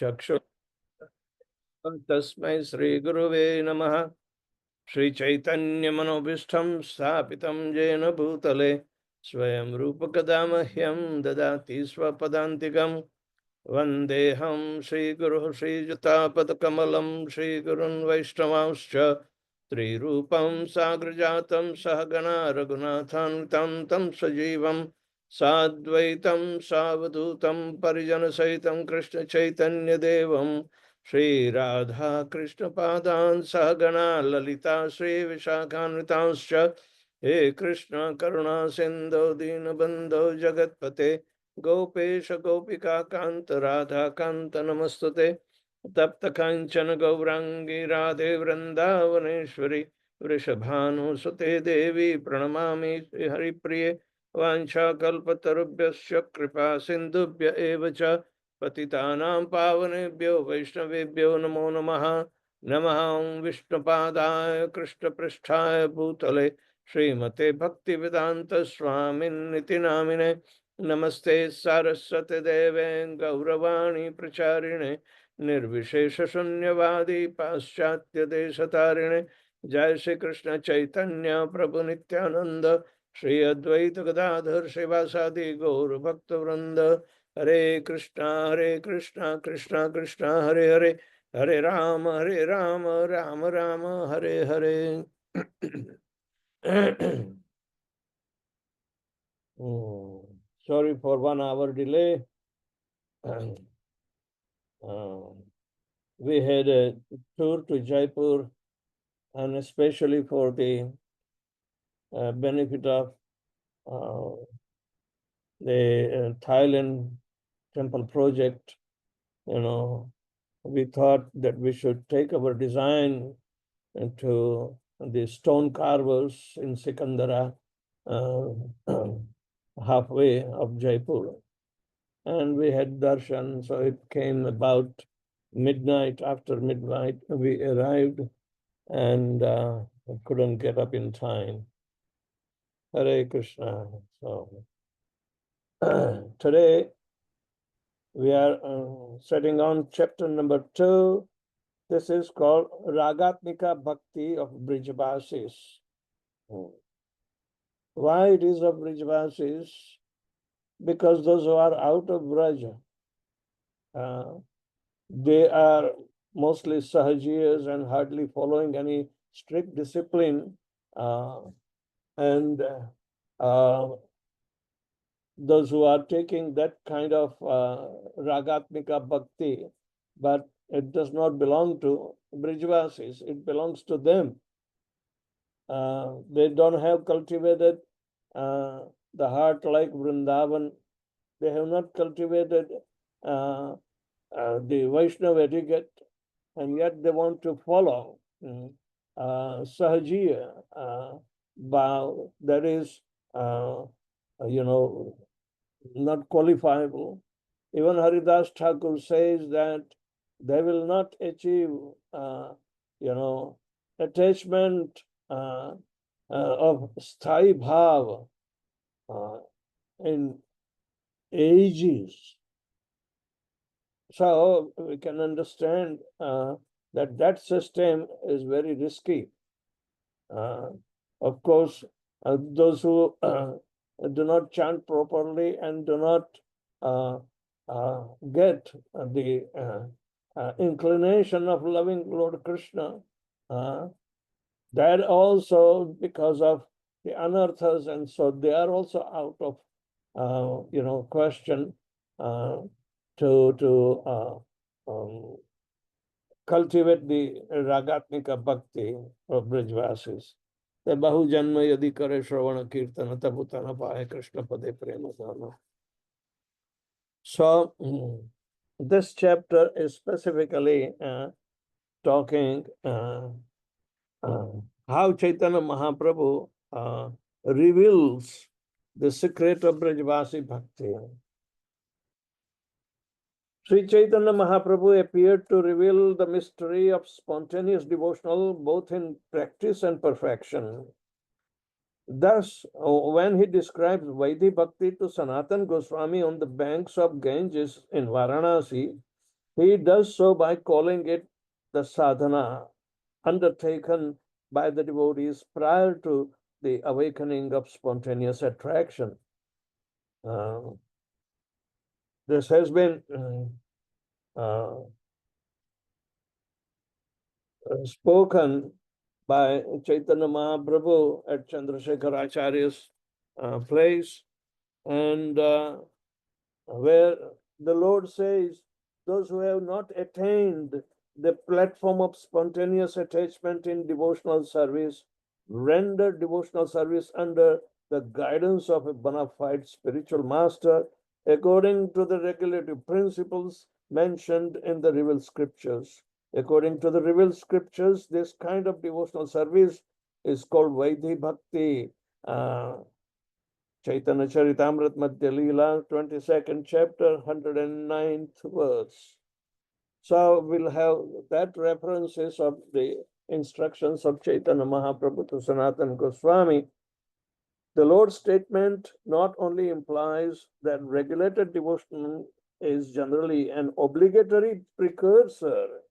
चक्षु तस्मै श्री गुरुवे नमः। श्री चैतन्य मनोभीष्टं स्थापितं येन भूतले स्वयं रूपकदा मह्यं ददाति स्वपदान्तिकं। वन्देऽहं श्रीगुरुः श्रीयुतापदकमलं श्रीगुरुन् वैष्णवांश्च त्रिरूपं साग्रजातं सहगणा रघुनाथान्वितं तं सजीवं साद्वैतं सावधूतं परिजनसहितं कृष्णचैतन्यदेवं श्री राधा कृष्ण पादान् सहगणा ललिता श्री विशाखान्वितांश्च हे कृष्ण करुणा सिंधु दीनबंधो जगत्पते गोपेश गोपिका कांत राधा कांत नमस्तुते। तप्त कांचन गौरांगी राधे वृंदावनेश्वरी वृषभानुसुते देवी प्रणमामि हरिप्रिये। वाञ्छाकल्पतरुभ्यश्च कृपा सिन्धुभ्य एव च पतितानां पावनेभ्यो वैष्णवेभ्यो नमो नमः। नमः विष्णुपादाय कृष्णपृष्ठाय भूतले श्रीमते भक्तिवेदांत स्वामिन्निति नामिने। नमस्ते सारस्वती देवे गौरवाणी प्रचारिणे निर्विशेष शून्यवादी पाश्चात्य देशतारिणे। जय श्री कृष्ण चैतन्य प्रभु नित्यानंद श्री अद्वैत गदाधर शिवासादि गौर भक्त वृंद। हरे कृष्णा कृष्णा कृष्णा हरे हरे, हरे Ram Ram Ram Hare Hare. Sorry for 1 hour delay. We had a tour to Jaipur, and especially for the benefit of the Thailand temple project. We thought that we should take our design to the stone carvers in Sikandara, halfway of Jaipur. And we had darshan, so it came about midnight. After midnight, we arrived and couldn't get up in time. Hare Krishna. So today we are setting on chapter number 2. This is called Ragatmika Bhakti of Brijavasis. Why it is of Brijavasis? Because those who are out of Braja, they are mostly sahajiyas and hardly following any strict discipline, and those who are taking that kind of Ragatmika Bhakti, but it does not belong to Brijavasis, it belongs to them. They don't have cultivated the heart like Vrindavan. They have not cultivated the Vaishnava etiquette, and yet they want to follow Sahajiya Bhav, that is, not qualifiable. Even Haridas Thakur says that they will not achieve, attachment of sthai bhav in ages. So we can understand that system is very risky. Of course, those who do not chant properly and do not get the inclination of loving Lord Krishna, that also because of the anarthas, and so they are also out of question to cultivate the Ragatmika Bhakti of Brijvasis. The Bahu Janma Yadi Kare Shravana Kirtana Tabutana Pahe Krishna Pade Prema Dharma. So, this chapter is specifically talking how Chaitanya Mahaprabhu reveals the secret of Brijvasi Bhakti. Sri Chaitanya Mahaprabhu appeared to reveal the mystery of spontaneous devotional both in practice and perfection. Thus, when he describes Vaidhi Bhakti to Sanatan Goswami on the banks of Ganges in Varanasi, He does so by calling it the sadhana undertaken by the devotees prior to the awakening of spontaneous attraction. This has been spoken by Chaitanya Mahaprabhu at Chandrasekhar Acharya's place, and where the Lord says, those who have not attained the platform of spontaneous attachment in devotional service render devotional service under the guidance of a bona fide spiritual master according to the regulative principles mentioned in the revealed scriptures. According to the revealed scriptures, this kind of devotional service is called Vaidhi Bhakti. Chaitanya Charitamrita Madhya Leela, 22nd chapter, 109th verse. So we'll have that references of the instructions of Chaitanya Mahaprabhu to Sanatana Goswami. The Lord's statement not only implies that regulated devotion is generally an obligatory precursor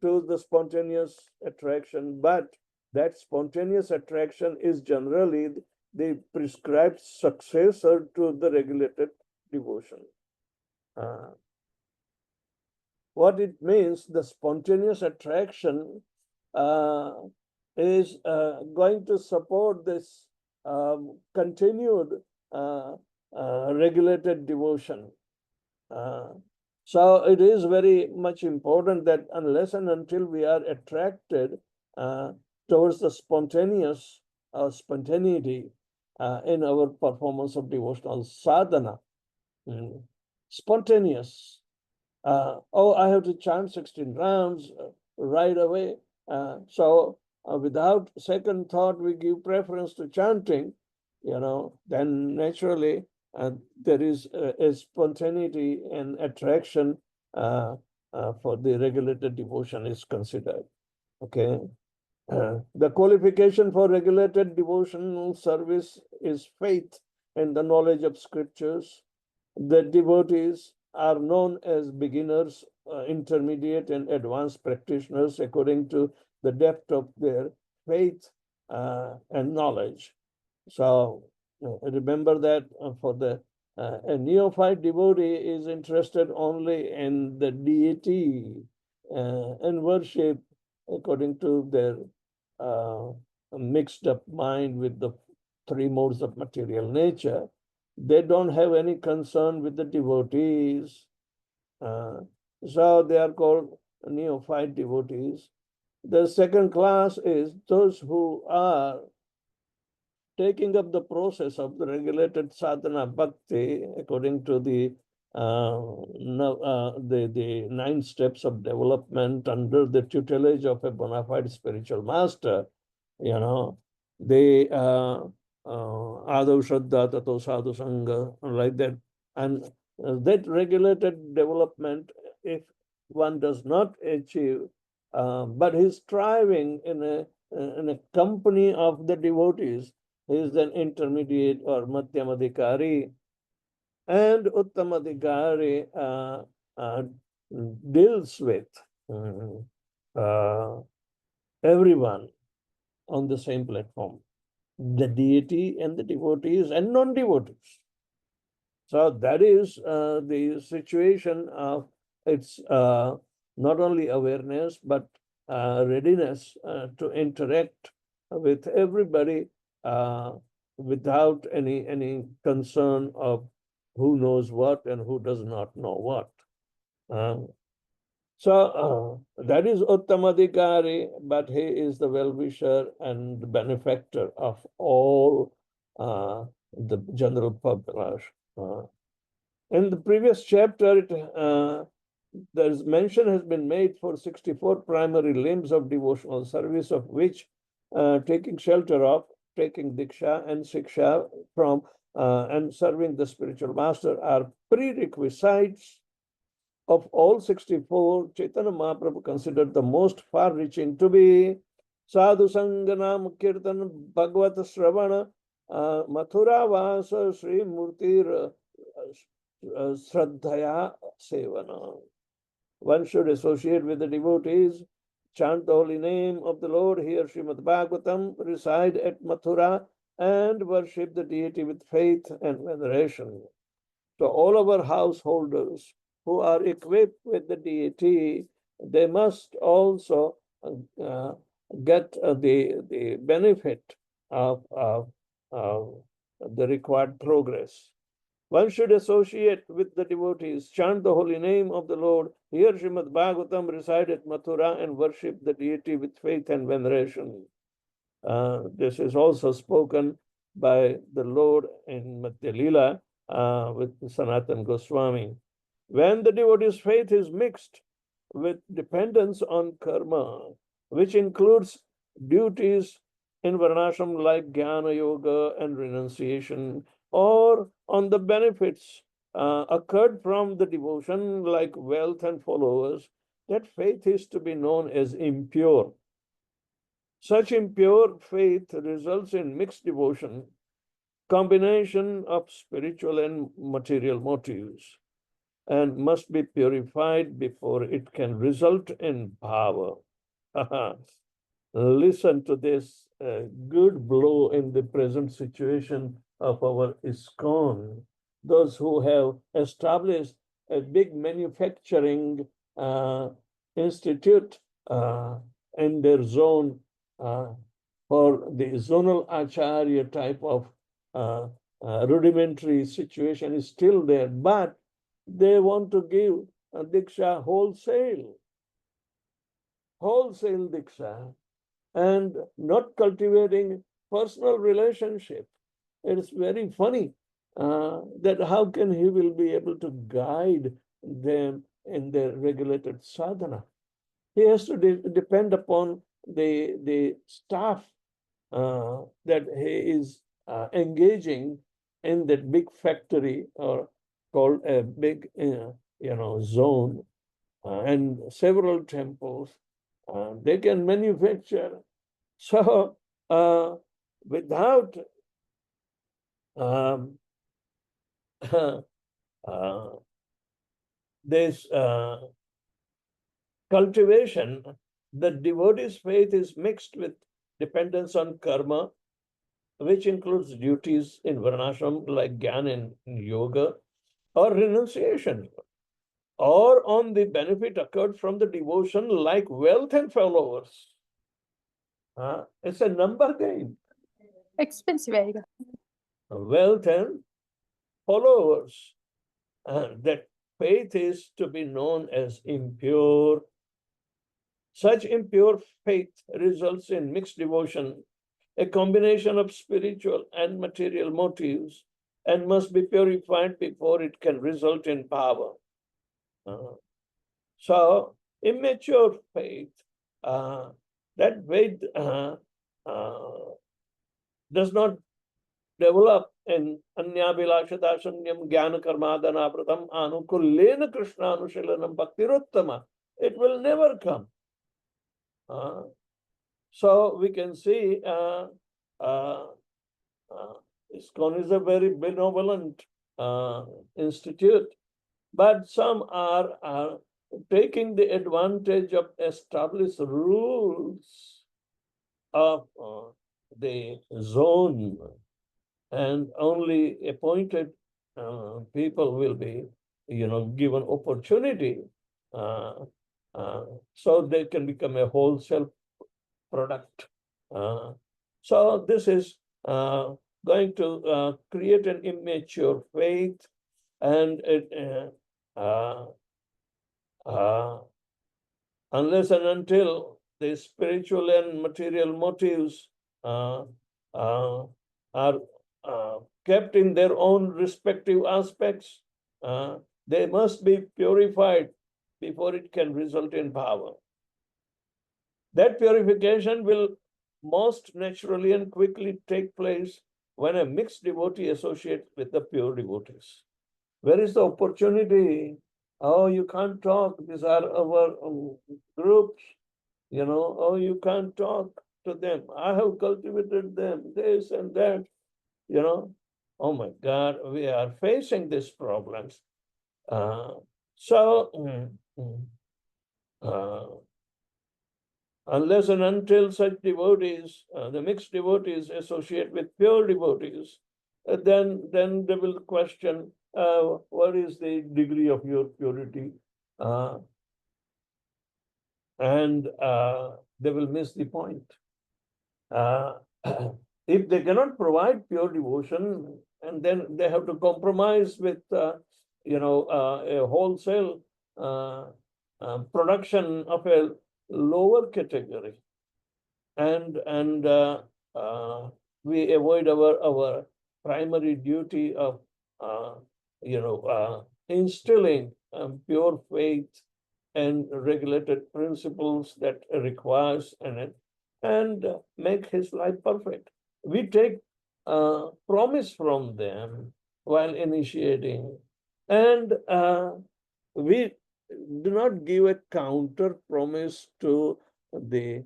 to the spontaneous attraction, but that spontaneous attraction is generally the prescribed successor to the regulated devotion. What it means, the spontaneous attraction is going to support this continued regulated devotion. So it is very much important that unless and until we are attracted towards the spontaneity in our performance of devotional sadhana, spontaneous. Oh, I have to chant 16 rounds right away. So without second thought, we give preference to chanting, then naturally there is a spontaneity and attraction for the regulated devotion is considered. Okay. The qualification for regulated devotional service is faith and the knowledge of scriptures. The devotees are known as beginners, intermediate, and advanced practitioners according to the depth of their faith and knowledge. So remember that for a neophyte devotee is interested only in the deity and worship according to their mixed up mind with the three modes of material nature. They don't have any concern with the devotees. So they are called neophyte devotees. The second class is those who are taking up the process of the regulated sadhana bhakti according to the 9 steps of development under the tutelage of a bona fide spiritual master. They Adav Shraddha Tato Sadhu Sangha, like that. And that regulated development, if one does not achieve, but he's striving in a company of the devotees, he is an intermediate or Madhyamadhikari, and Uttamadhikari deals with everyone on the same platform, the deity and the devotees and non-devotees. So that is the situation of its not only awareness, but readiness to interact with everybody without any concern of who knows what and who does not know what. So that is Uttamadhikari, but he is the well-wisher and benefactor of all the general population. In the previous chapter, there's mention has been made for 64 primary limbs of devotional service, of which taking shelter of, taking diksha and siksha from, and serving the spiritual master are prerequisites. Of all 64, Chaitanya Mahaprabhu considered the most far-reaching to be Sadhu Sanganam Kirtan Bhagavad Sravana Mathura Vasa Sri Murti Shraddhaya Sevana. One should associate with the devotees, chant the holy name of the Lord, hear Srimad Bhagavatam, reside at Mathura, and worship the deity with faith and veneration. So all our householders who are equipped with the deity, they must also get the benefit of the required progress. One should associate with the devotees, chant the holy name of the Lord, hear Srimad Bhagavatam, reside at Mathura, and worship the deity with faith and veneration. This is also spoken by the Lord in Madhya Lila with Sanatan Goswami. When the devotee's faith is mixed with dependence on karma, which includes duties in Varnashram like Jnana Yoga and renunciation, or on the benefits occurred from the devotion like wealth and followers, that faith is to be known as impure. Such impure faith results in mixed devotion, combination of spiritual and material motives, and must be purified before it can result in power. Listen to this good blow in the present situation of our ISKCON. Those who have established a big manufacturing institute in their zone for the zonal acharya type of rudimentary situation is still there, but they want to give a diksha wholesale diksha, and not cultivating personal relationship. It's very funny that how can he will be able to guide them in their regulated sadhana. He has to depend upon the staff that he is engaging in that big factory, or called a big zone, and several temples. They can manufacture. So without this cultivation, the devotee's faith is mixed with dependence on karma, which includes duties in Varnashram like Jnana and Yoga, or renunciation, or on the benefit occurred from the devotion like wealth and followers. It's a number game. Expensive area. Wealth and followers. That faith is to be known as impure. Such impure faith results in mixed devotion, a combination of spiritual and material motives, and must be purified before it can result in power. So, immature faith, that faith does not develop in Anyabhilashadashanyam Jnana Karmadanapratam Anukullena Krishnanushilanam Bhaktiruttama. It will never come. So we can see ISKCON is a very benevolent institute, but some are taking the advantage of established rules of the zone, and only appointed people will be, given opportunity, so they can become a wholesale product. So this is going to create an immature faith, and it, unless and until the spiritual and material motives are kept in their own respective aspects, they must be purified before it can result in power. That purification will most naturally and quickly take place when a mixed devotee associates with the pure devotees. Where is the opportunity? Oh, you can't talk. These are our groups. Oh, you can't talk to them. I have cultivated them, this and that. Oh my God, we are facing these problems. unless and until such devotees, the mixed devotees associate with pure devotees, then they will question what is the degree of your purity, and they will miss the point. If they cannot provide pure devotion, and then they have to compromise with a wholesale production of a lower category, and we avoid our primary duty of instilling pure faith and regulated principles that requires and make his life perfect. We take promise from them while initiating, and we do not give a counter promise to the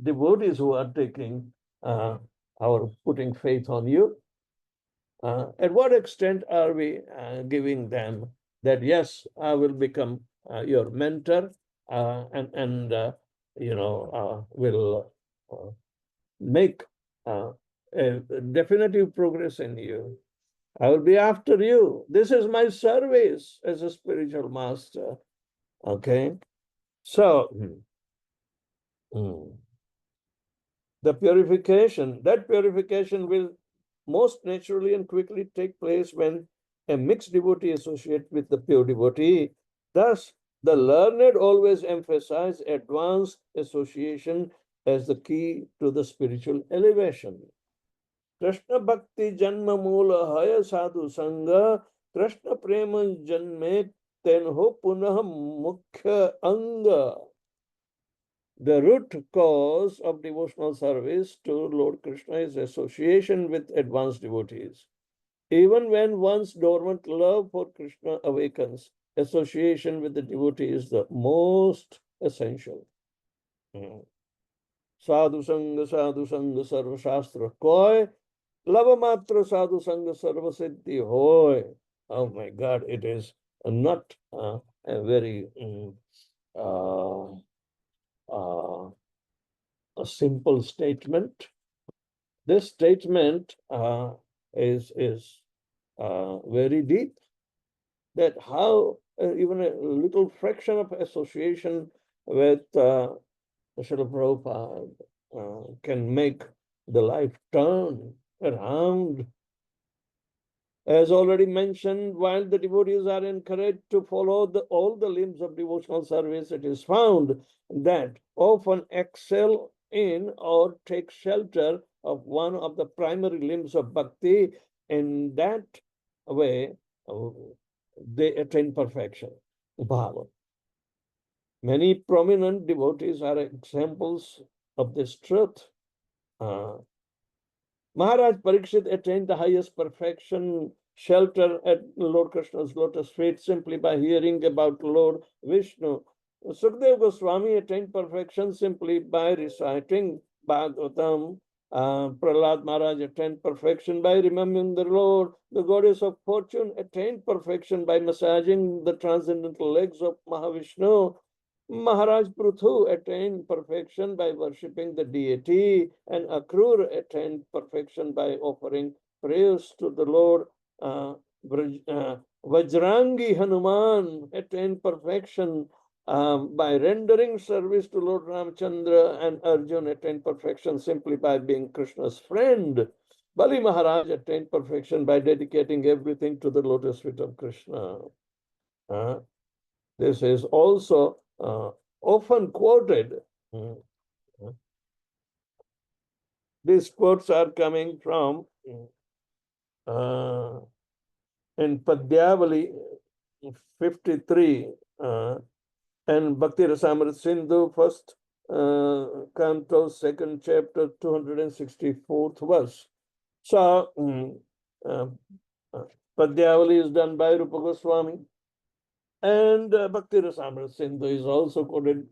devotees who are taking our putting faith on you. At what extent are we giving them that, yes, I will become your mentor, and will make a definitive progress in you. I will be after you. This is my service as a spiritual master. Okay. So the purification will most naturally and quickly take place when a mixed devotee associates with the pure devotee. Thus, the learned always emphasize advanced association as the key to the spiritual elevation. Krishna Bhakti Janma Moola Haya Sadhu Sangha, Krishna Prema Janme Tenho Punah Mukhya Anga. The root cause of devotional service to Lord Krishna is association with advanced devotees. Even when one's dormant love for Krishna awakens, association with the devotee is the most essential. Sadhu Sangha Sarva Shastra Koi, Lava Matra Sadhu Sangha Sarva Siddhi Hoy. Oh my God, it is not a very a simple statement. This statement is very deep. That how even a little fraction of association with Srila Prabhupada can make the life turn around. As already mentioned, while the devotees are encouraged to follow all the limbs of devotional service, it is found that often excel in or take shelter of one of the primary limbs of bhakti. In that way, they attain perfection, bhava. Many prominent devotees are examples of this truth. Maharaj Parikshit attained the highest perfection, shelter at Lord Krishna's lotus feet simply by hearing about Lord Vishnu. Sukadeva Goswami attained perfection simply by reciting Bhagavatam. Prahlad Maharaj attained perfection by remembering the Lord. The goddess of fortune attained perfection by massaging the transcendental legs of Mahavishnu. Maharaj Pruthu attained perfection by worshipping the deity, and Akrur attained perfection by offering prayers to the Lord. Vajrangi Hanuman attained perfection by rendering service to Lord Ramchandra, and Arjun attained perfection simply by being Krishna's friend. Bali Maharaj attained perfection by dedicating everything to the lotus feet of Krishna. This is also often quoted. These quotes are coming from in Padyavali 53 and Bhakti Rasamrita Sindhu, first canto, second chapter, 264th verse. So Padyavali is done by Rupa Goswami, and Bhakti Rasamrita Sindhu is also quoted,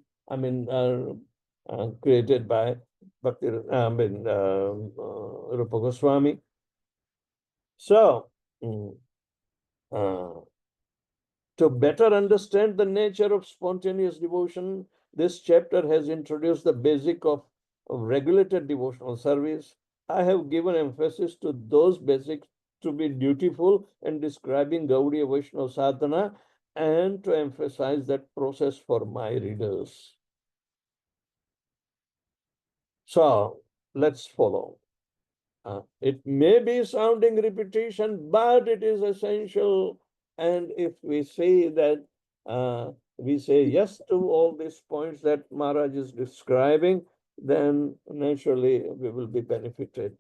created by Bhakti, Rupa Goswami. So, to better understand the nature of spontaneous devotion, this chapter has introduced the basic of regulated devotional service. I have given emphasis to those basics to be dutiful in describing Gaudiya Vaishnava sadhana and to emphasize that process for my readers. So let's follow. It may be sounding repetition, but it is essential. And if we say that we say yes to all these points that Maharaj is describing, then naturally we will be benefited.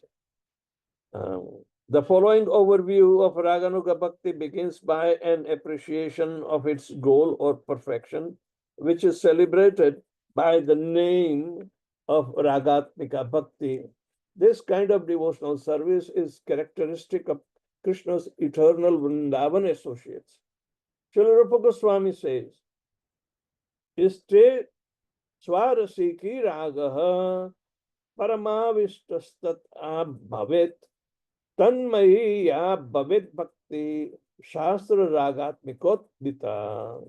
The following overview of Raganuga Bhakti begins by an appreciation of its goal or perfection, which is celebrated by the name of Ragatmika Bhakti. This kind of devotional service is characteristic of Krishna's eternal Vrindavan associates. Srila Rupa Goswami says, Iste Swarasiki Ragaha Paramavistastat Abhavet Tanmayi ya Bhavet Bhakti Shastra Ragatmikot Dita.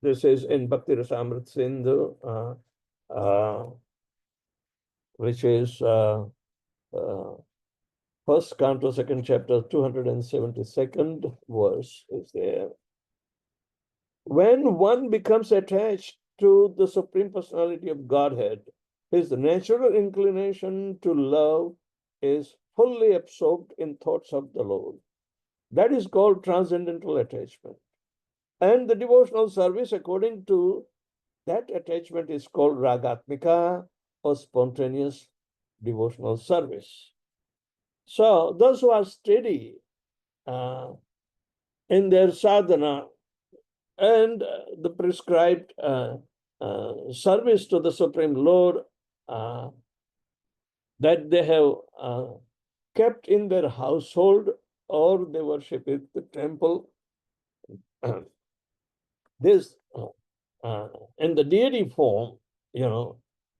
This is in Bhakti Rasamrit Sindhu, which is first canto, second chapter, 272nd verse is there. When one becomes attached to the Supreme Personality of Godhead, his natural inclination to love is fully absorbed in thoughts of the Lord. That is called transcendental attachment. And the devotional service according to that attachment is called Ragatmika or spontaneous devotional service. So those who are steady in their sadhana and the prescribed service to the Supreme Lord that they have kept in their household or they worship at the temple, this in the deity form,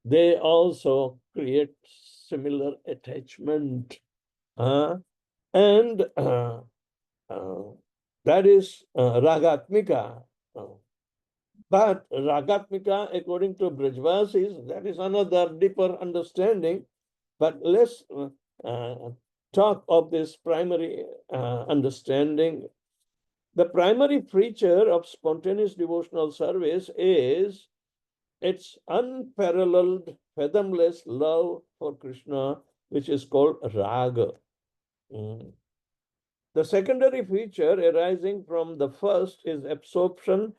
they also create similar attachment. And that is Ragatmika. But Ragatmika, according to Brajvasis, that is another deeper understanding. But let's talk of this primary understanding. The primary feature of spontaneous devotional service is its unparalleled, fathomless love for Krishna, which is called Raga. The secondary feature arising from the first is absorption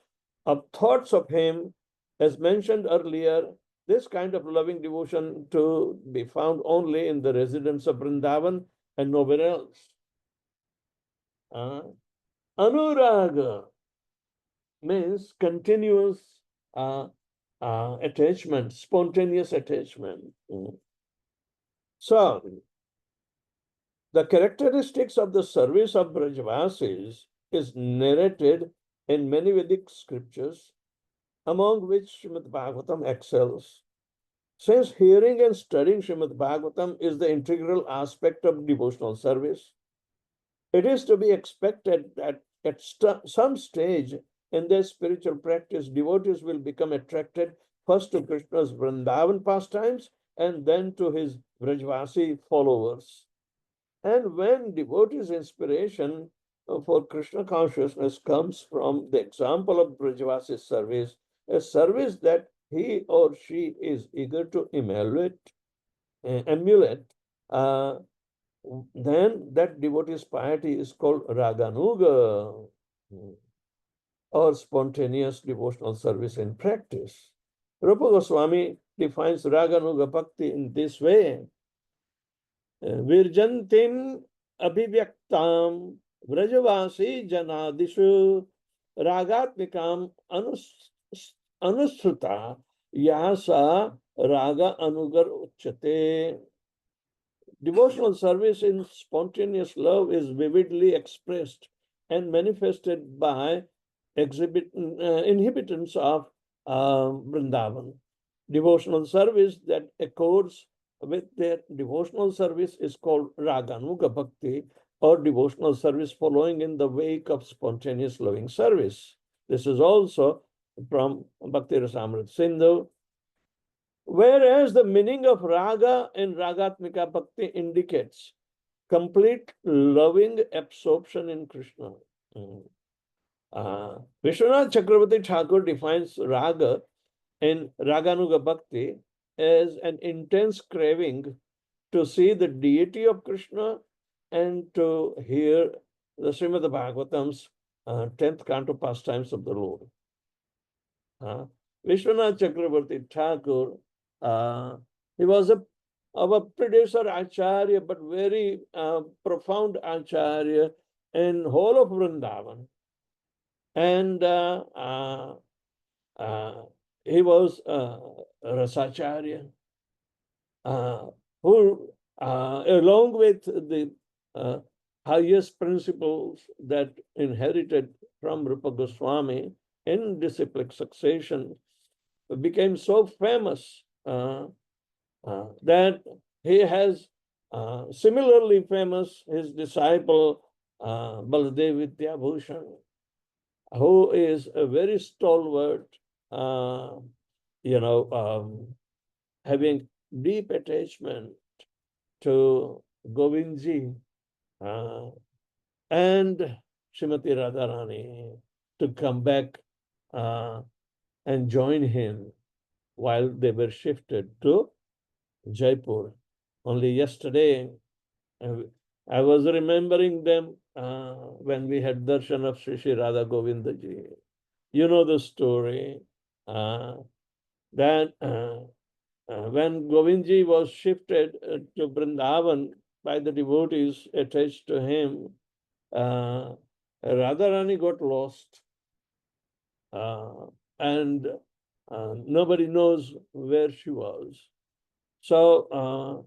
of thoughts of him. As mentioned earlier, this kind of loving devotion to be found only in the residents of Vrindavan and nowhere else. Anuraga means continuous attachment, spontaneous attachment. So, the characteristics of the service of Brajvasis is narrated in many Vedic scriptures, among which Srimad Bhagavatam excels. Since hearing and studying Srimad Bhagavatam is the integral aspect of devotional service, it is to be expected that at some stage in their spiritual practice, devotees will become attracted first to Krishna's Vrindavan pastimes and then to his Vrajvasi followers. And when devotees' inspiration for Krishna consciousness comes from the example of Brajvasi service, a service that he or she is eager to emulate, then that devotee's piety is called Raganuga, or spontaneous devotional service in practice. Rupa Goswami defines Raganuga Bhakti in this way. Virjantim abhivyaktam vrajavasi janadishu ragatmikam anusruta yasa raga anugar uchate. Devotional service in spontaneous love is vividly expressed and manifested by inhabitants of Vrindavan. Devotional service that accords with their devotional service is called Raganuga Bhakti, or devotional service following in the wake of spontaneous loving service. This is also from Bhakti Rasamrita Sindhu. Whereas the meaning of raga in Ragatmika Bhakti indicates complete loving absorption in Krishna. Vishwanath Chakravarti Thakur defines raga in Raganuga Bhakti as an intense craving to see the deity of Krishna and to hear the Srimad Bhagavatam's 10th canto pastimes of the Lord. Vishwanath Chakravarti Thakur, he was a producer Acharya, but very profound Acharya in whole of Vrindavan. And he was Rasacharya, who, along with the highest principles that inherited from Rupa Goswami in disciplic succession, became so famous that he has similarly famous his disciple Baladev Vidyabhushan, who is a very stalwart, having deep attachment to Govindji and Srimati Radharani to come back and join him while they were shifted to Jaipur. Only yesterday, I was remembering them when we had darshan of Sri Sri Radha Govindaji. You know the story that when Govindji was shifted to Vrindavan by the devotees attached to him, Radharani got lost. And nobody knows where she was. So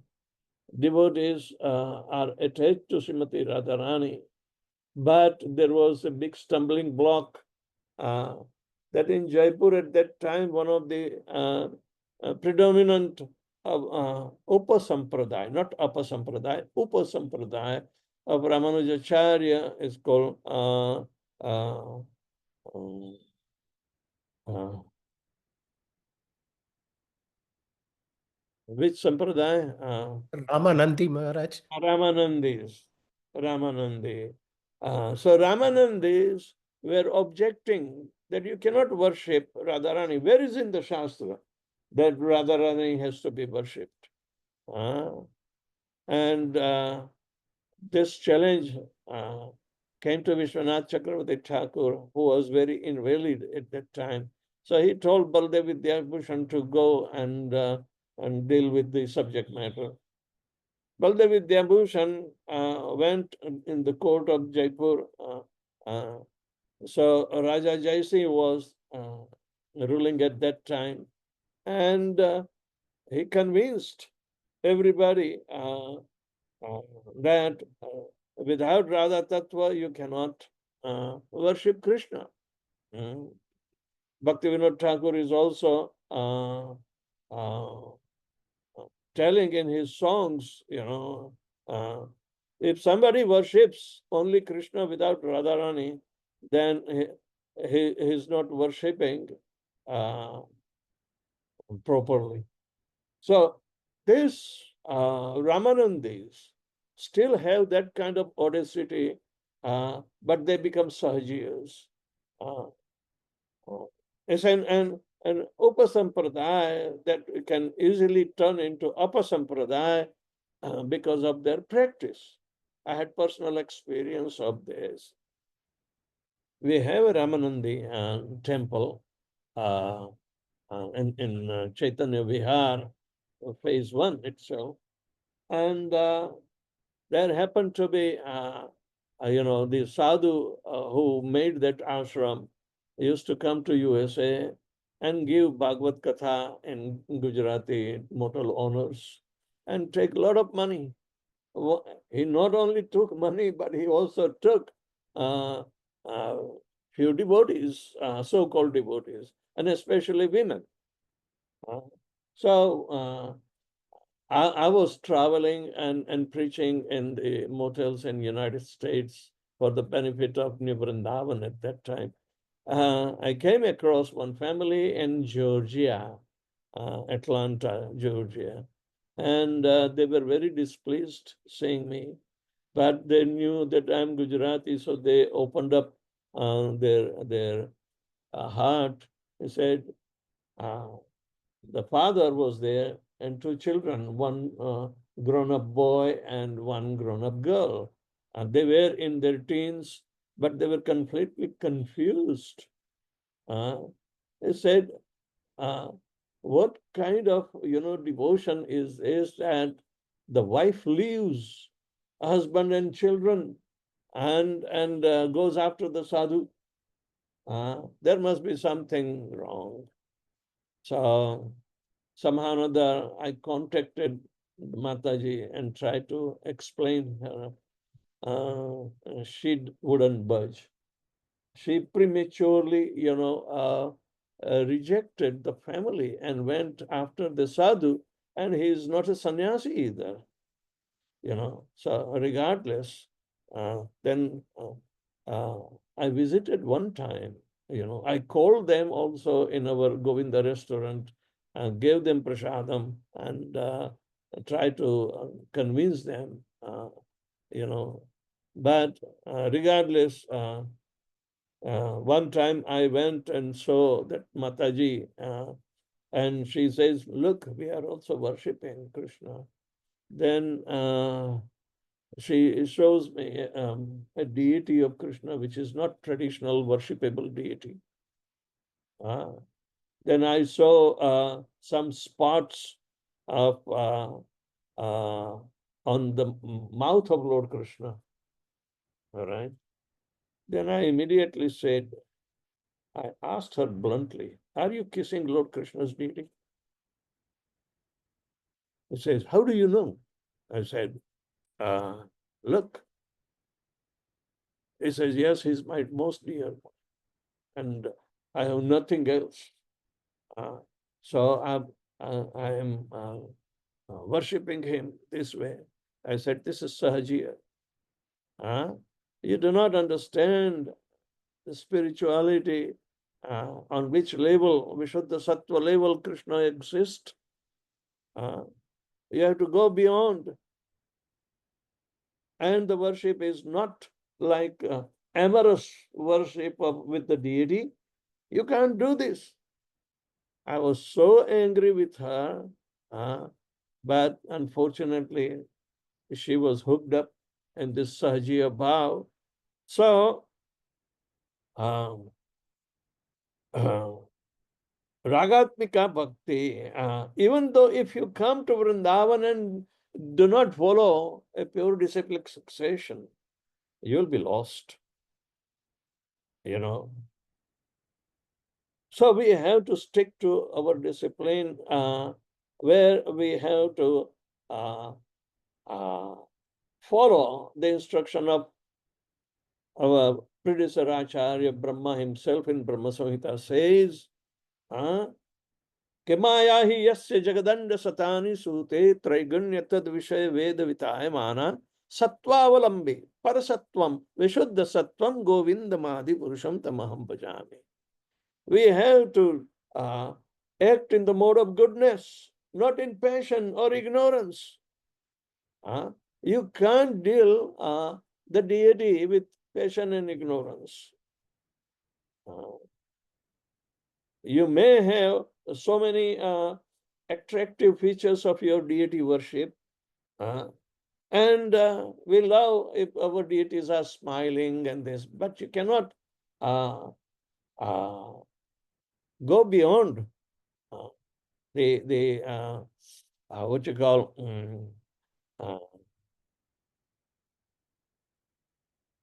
devotees are attached to Srimati Radharani, but there was a big stumbling block that in Jaipur at that time, one of the predominant Upasampradaya, not Apasampradaya, Upasampradaya of Ramanujacharya is called which sampradaya? Ramanandi Maharaj. Ramanandi. So Ramanandis were objecting that you cannot worship Radharani. Where is in the Shastra that Radharani has to be worshipped? And this challenge came to Vishwanath Chakravarti Thakur, who was very invalid at that time. So he told Baladev Vidyabhushan to go and deal with the subject matter. Baladev Vidyabhushan went in the court of Jaipur. So Raja Jaisingh was ruling at that time. And he convinced everybody that without Radha Tattva, you cannot worship Krishna. Bhaktivinoda Thakur is also telling in his songs, if somebody worships only Krishna without Radharani, then he is not worshipping properly. So this Ramanandis still have that kind of audacity, but they become Sahajiyas. It's an Upasampradaya that can easily turn into Apasampradaya because of their practice. I had personal experience of this. We have a Ramanandi temple in Chaitanya Vihar, phase 1 itself. And there happened to be, the sadhu who made that ashram used to come to USA and give Bhagavad Katha in Gujarati mortal honors and take a lot of money. He not only took money, but he also took few devotees, so-called devotees, and especially women. So I was traveling and preaching in the motels in United States for the benefit of New Vrindavan at that time. I came across one family in Georgia, Atlanta, Georgia, and they were very displeased seeing me, but they knew that I'm Gujarati, so they opened up their heart. They said, the father was there and two children, one grown-up boy and one grown-up girl. And they were in their teens, but they were completely confused. They said, what kind of devotion is that the wife leaves husband and children and goes after the sadhu? There must be something wrong. So somehow or other, I contacted Mataji and tried to explain her. She wouldn't budge. She prematurely, rejected the family and went after the sadhu, and he is not a sannyasi either. So regardless, then I visited one time. I called them also in our Govinda restaurant and gave them prasadam and tried to convince them, but regardless, one time I went and saw that Mataji, and she says, look, we are also worshipping Krishna. Then she shows me a deity of Krishna, which is not traditional worshipable deity. Then I saw some spots of on the mouth of Lord Krishna. All right. Then I immediately said, I asked her bluntly, are you kissing Lord Krishna's deity? He says, how do you know? I said, look. He says, yes, he's my most dear one, and I have nothing else. So I am worshipping him this way. I said, this is Sahajiya. You do not understand the spirituality on which level, Vishuddha Sattva level, Krishna exists. You have to go beyond. And the worship is not like amorous worship with the deity. You can't do this. I was so angry with her, but unfortunately, she was hooked up in this Sahajiya bhav. So, Ragatmika Bhakti, even though if you come to Vrindavan and do not follow a pure disciplic succession, you'll be lost. So we have to stick to our discipline, where we have to follow the instruction of our predecessor Acharya Brahma himself in Brahma Samhita says, Kemaya hi yasya jagadanda satani sute traigunya tad vishay veda vitayamana sattvaavalambi parasatvam vishuddha sattvam govindamadi purusham tamaham bhajami. We have to act in the mode of goodness, not in passion or ignorance. You can't deal the deity with passion and ignorance. You may have so many attractive features of your deity worship, and we love if our deities are smiling and this, but you cannot go beyond the what you call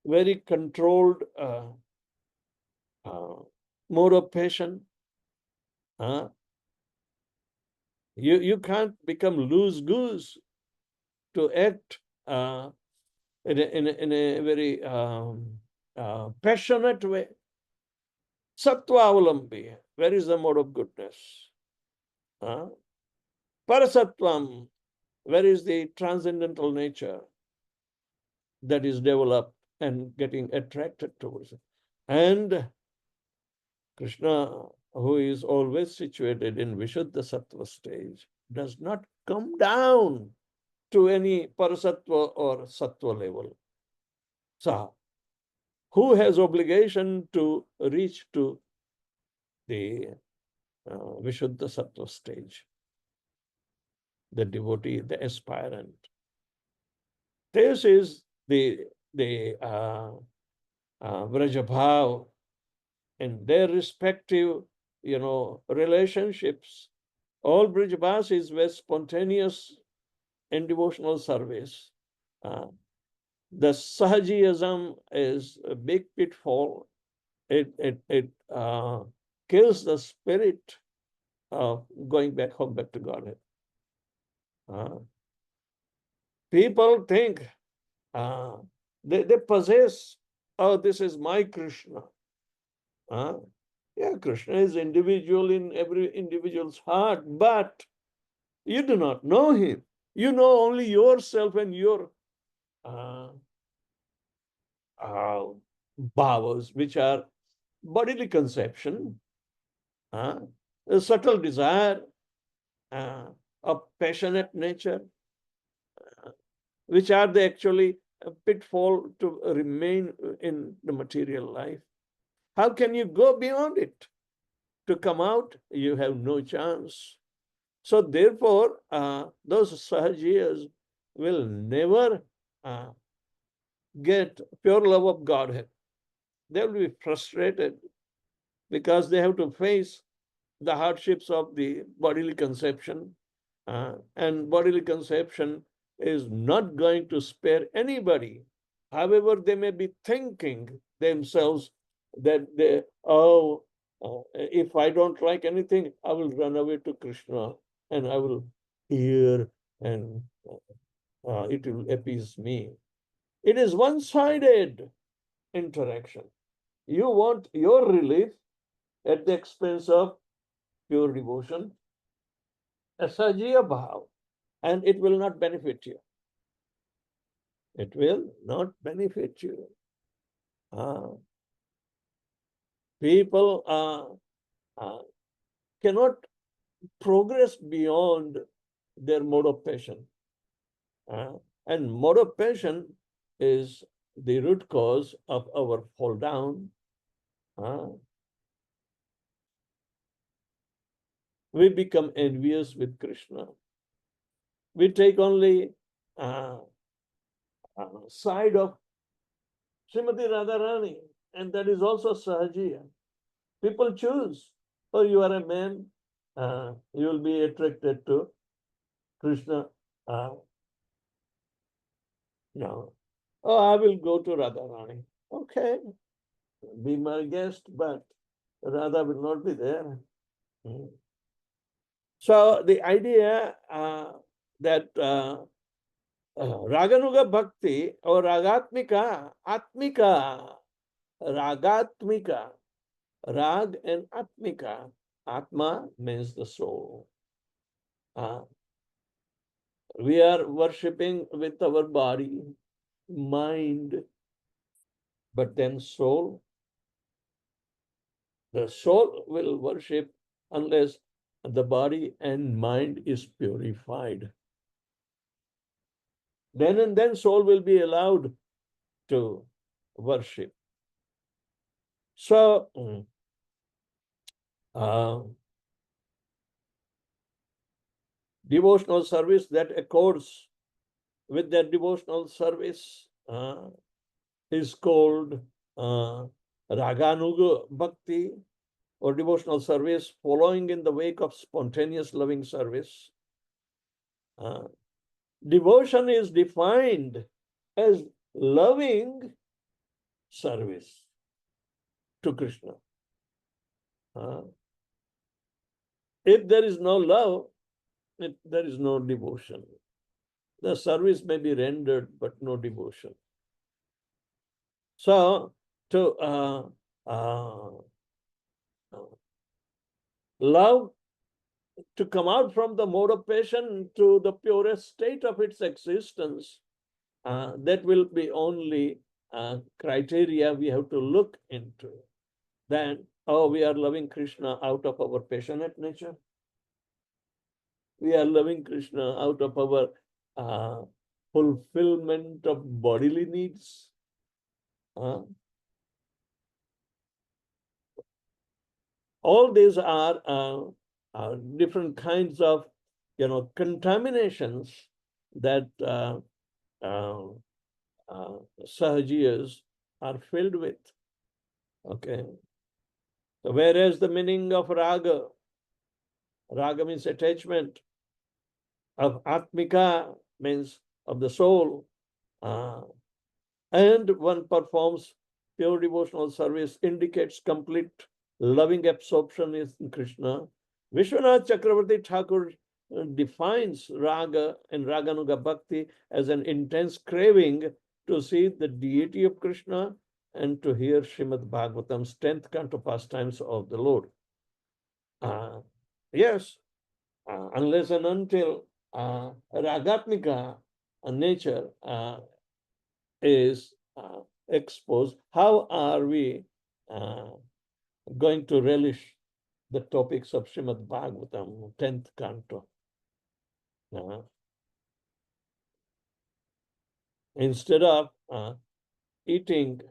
very controlled mode of passion. You can't become loose goose to act in a very passionate way. Sattva avalambi, where is the mode of goodness? Parasattvam, where is the transcendental nature that is developed and getting attracted towards it? And Krishna, who is always situated in Vishuddha Sattva stage, does not come down to any Parasattva or Sattva level. So, who has obligation to reach to the Vishuddha Sattva stage? The devotee, the aspirant. This is the Vrajabhav and their respective, relationships. All Brajavasis were spontaneous and devotional service. The Sahajiyism is a big pitfall. It kills the spirit of going back home, back to Godhead. People think they possess, oh, this is my Krishna. Yeah, Krishna is individual in every individual's heart, but you do not know him. You know only yourself and your bhavas, which are bodily conception, a subtle desire, a passionate nature, which are the actually a pitfall to remain in the material life. How can you go beyond it? To come out, you have no chance. So therefore, those Sahajiyas will never get pure love of Godhead. They will be frustrated because they have to face the hardships of the bodily conception. And bodily conception is not going to spare anybody. However, they may be thinking themselves that if I don't like anything, I will run away to Krishna and I will hear and it will appease me. It is one-sided interaction. You want your relief at the expense of pure devotion, asajiya bhav, and it will not benefit you. It will not benefit you. People cannot progress beyond their mode of passion. And mode of passion is the root cause of our fall down. We become envious with Krishna. We take only side of Srimati Radharani, and that is also Sahajiya. People choose. Oh, you are a man, you will be attracted to Krishna. No. Oh, I will go to Radharani. Okay, be my guest, but Radha will not be there. So the idea that Raganuga Bhakti or Ragatmika, Atmika, Ragatmika, Rag and Atmika. Atma means the soul. We are worshipping with our body, mind, but then soul. The soul will worship unless the body and mind is purified. Then and then soul will be allowed to worship. So, devotional service that accords with that devotional service is called Raganuga Bhakti, or devotional service following in the wake of spontaneous loving service. Devotion is defined as loving service to Krishna. If there is no love, there is no devotion. The service may be rendered, but no devotion. So, to love to come out from the mode of passion to the purest state of its existence, that will be only criteria we have to look into. then, oh, we are loving Krishna out of our passionate nature. We are loving Krishna out of our fulfillment of bodily needs. All these are different kinds of, contaminations that Sahajiyas are filled with. Okay. So whereas the meaning of raga means attachment, of atmika means of the soul, and one performs pure devotional service, indicates complete loving absorption in Krishna. Vishwanath Chakravarti Thakur defines raga and raganuga bhakti as an intense craving to see the deity of Krishna and to hear Srimad Bhagavatam's 10th canto pastimes of the Lord. Yes, unless and until ragatmika nature is exposed, how are we going to relish the topics of Srimad Bhagavatam, 10th canto? Instead of eating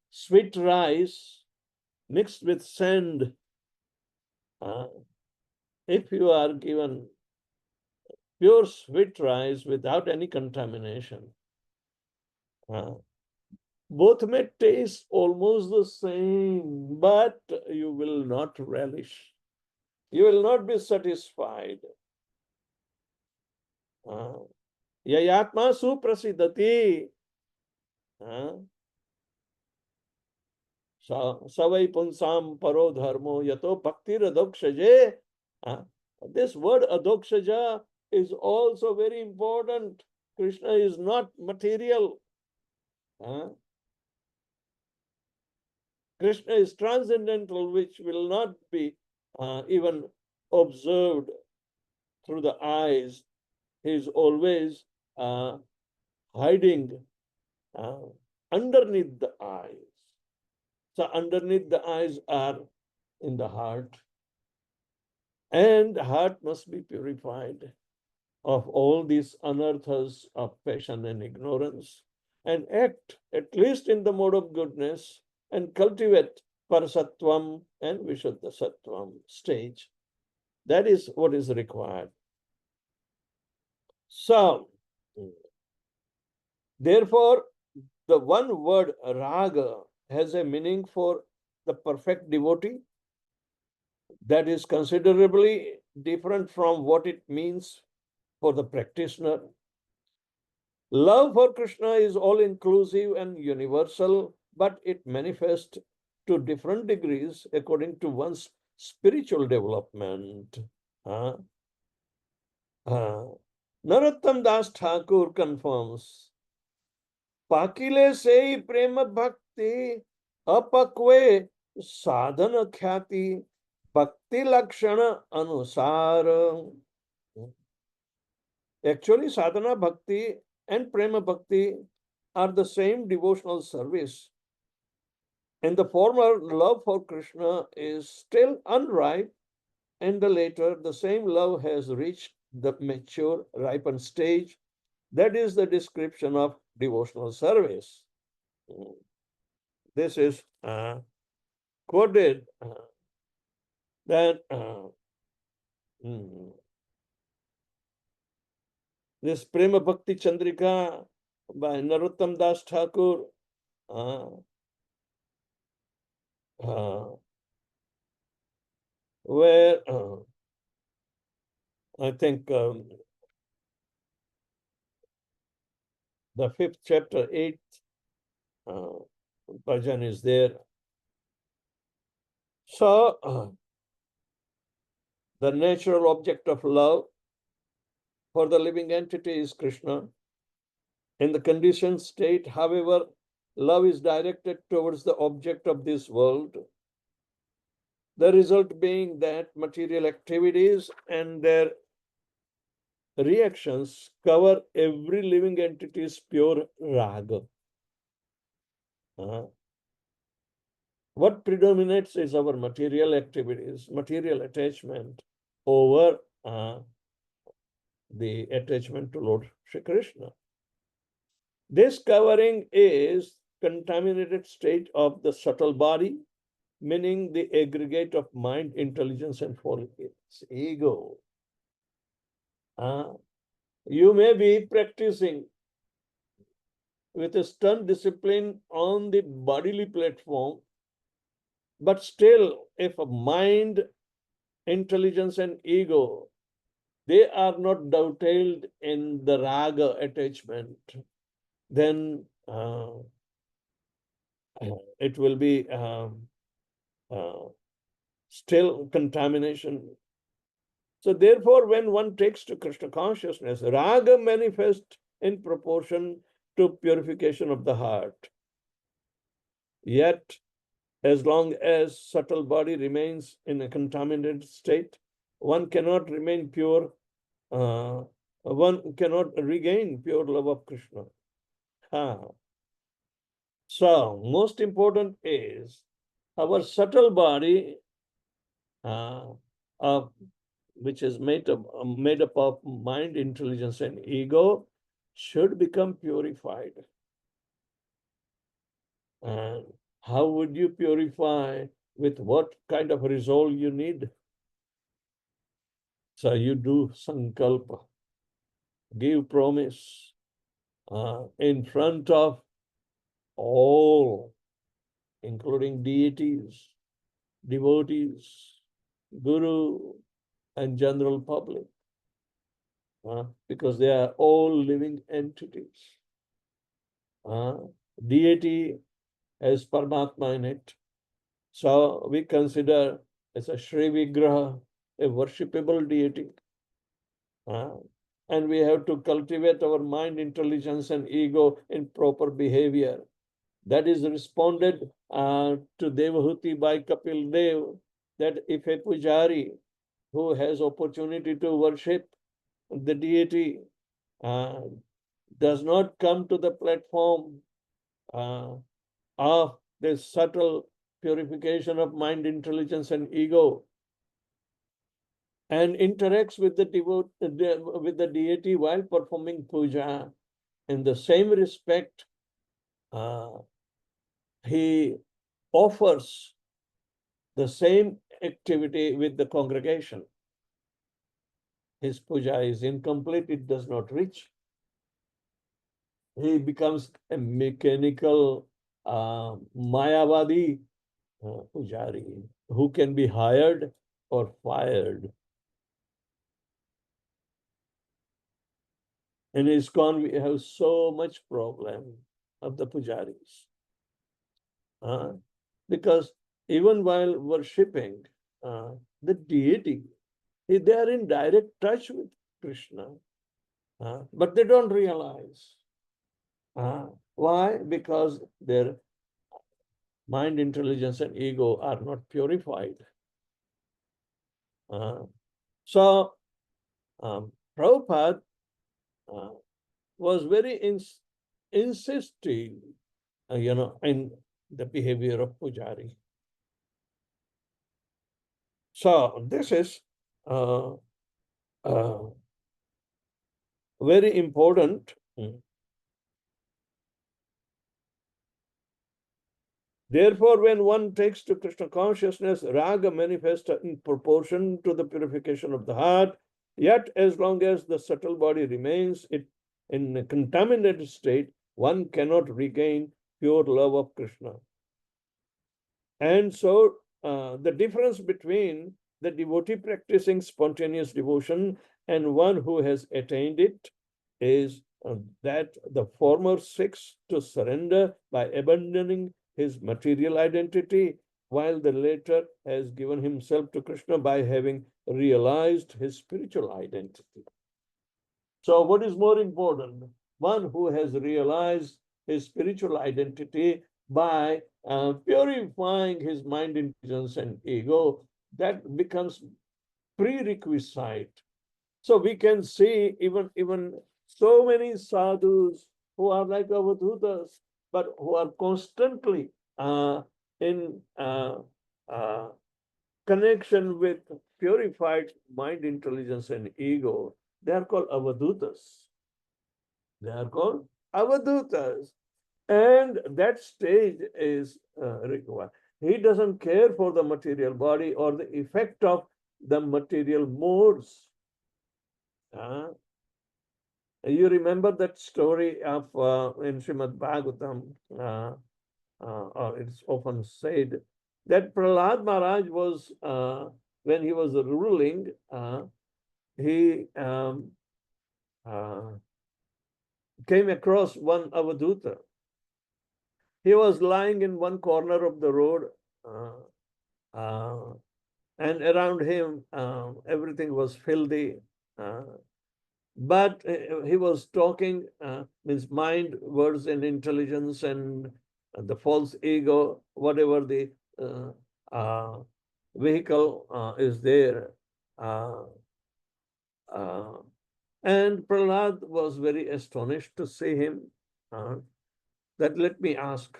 sweet rice mixed with sand, if you are given pure sweet rice without any contamination, both may taste almost the same, but you will not relish. You will not be satisfied. Yayatma suprasidati. Savai punsam paro dharmo yato bhaktir adokshaje. This word adokshaja is also very important. Krishna is not material. Krishna is transcendental, which will not be even observed through the eyes. He is always hiding underneath the eyes. So underneath the eyes are in the heart. And the heart must be purified of all these anarthas of passion and ignorance, and act at least in the mode of goodness and cultivate parasattvam and vishuddha sattvam stage. That is what is required. So, therefore, the one word raga has a meaning for the perfect devotee that is considerably different from what it means for the practitioner. Love for Krishna is all-inclusive and universal, but it manifests to different degrees according to one's spiritual development. Narottam Das Thakur confirms, Pakile sei prema bhakti apakve sadhana khyati bhakti lakshana anusara. Actually, sadhana bhakti and prema bhakti are the same devotional service. And the former, love for Krishna, is still unripe, and the later, the same love has reached the mature, ripened stage. That is the description of devotional service. This is quoted that this Prema Bhakti Chandrika by Narottam Das Thakur where I think the 5th chapter, 8th bhajan is there. So, the natural object of love for the living entity is Krishna. In the conditioned state, however, love is directed towards the object of this world. The result being that material activities and their reactions cover every living entity's pure raga. What predominates is our material activities, material attachment over the attachment to Lord Shri Krishna. This covering is contaminated state of the subtle body, meaning the aggregate of mind, intelligence, and its ego. You may be practicing with a stern discipline on the bodily platform, but still, if a mind, intelligence, and ego, they are not dovetailed in the raga attachment, then it will be still contamination. So therefore, when one takes to Krishna consciousness, raga manifests in proportion to purification of the heart. Yet, as long as subtle body remains in a contaminated state, one cannot remain pure. One cannot regain pure love of Krishna. So, most important is our subtle body, which is made up of mind, intelligence, and ego, should become purified. And how would you purify? With what kind of resolve you need? So you do sankalpa, give promise in front of all, including deities, devotees, guru, and general public, because they are all living entities. Deity has Paramatma in it. So we consider as a Shri Vigraha, a worshipable deity. And we have to cultivate our mind, intelligence, and ego in proper behavior. That is responded to Devahuti by Kapil Dev, that if a pujari who has opportunity to worship the deity does not come to the platform of this subtle purification of mind, intelligence, and ego, and interacts with the deity while performing puja, in the same respect, he offers the same activity with the congregation. His puja is incomplete, it does not reach. He becomes a mechanical Mayavadi pujari who can be hired or fired. In ISKCON, we have so much problem of the pujaris. Because even while worshipping the deity, they are in direct touch with Krishna, but they don't realize. Why? Because their mind, intelligence, and ego are not purified. So, Prabhupada was very insisting, in the behavior of pujari. So this is very important. Therefore, when one takes to Krishna consciousness, raga manifests in proportion to the purification of the heart. Yet, as long as the subtle body remains in a contaminated state, one cannot regain pure love of Krishna. And so, the difference between the devotee practicing spontaneous devotion and one who has attained it is that the former seeks to surrender by abandoning his material identity, while the latter has given himself to Krishna by having realized his spiritual identity. So what is more important? One who has realized his spiritual identity by purifying his mind, intelligence, and ego, that becomes prerequisite. So we can see even so many sadhus who are like avadhutas, but who are constantly in connection with purified mind, intelligence, and ego, they are called avadutas. They are called avadutas. And that stage is required. He doesn't care for the material body or the effect of the material modes. You remember that story of in Srimad Bhagavatam, or it's often said that Prahlad Maharaj was, when he was ruling, he came across one avaduta. He was lying in one corner of the road, and around him everything was filthy. But he was talking, his mind, words, and intelligence, and the false ego, whatever the vehicle is there. And Prahlad was very astonished to see him. That let me ask,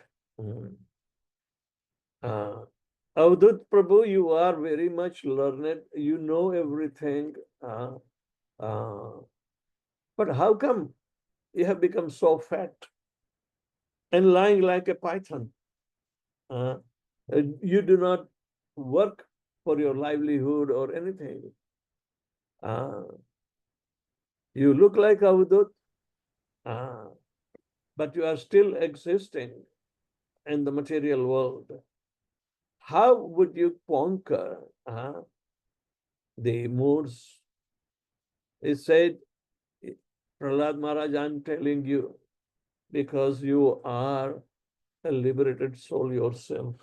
Avadut Prabhu, you are very much learned, you know everything. But how come you have become so fat and lying like a python? You do not work for your livelihood or anything. You look like Avadut, but you are still existing in the material world. How would you conquer the moods? He said, Prahlad Maharaj, I'm telling you, because you are a liberated soul yourself.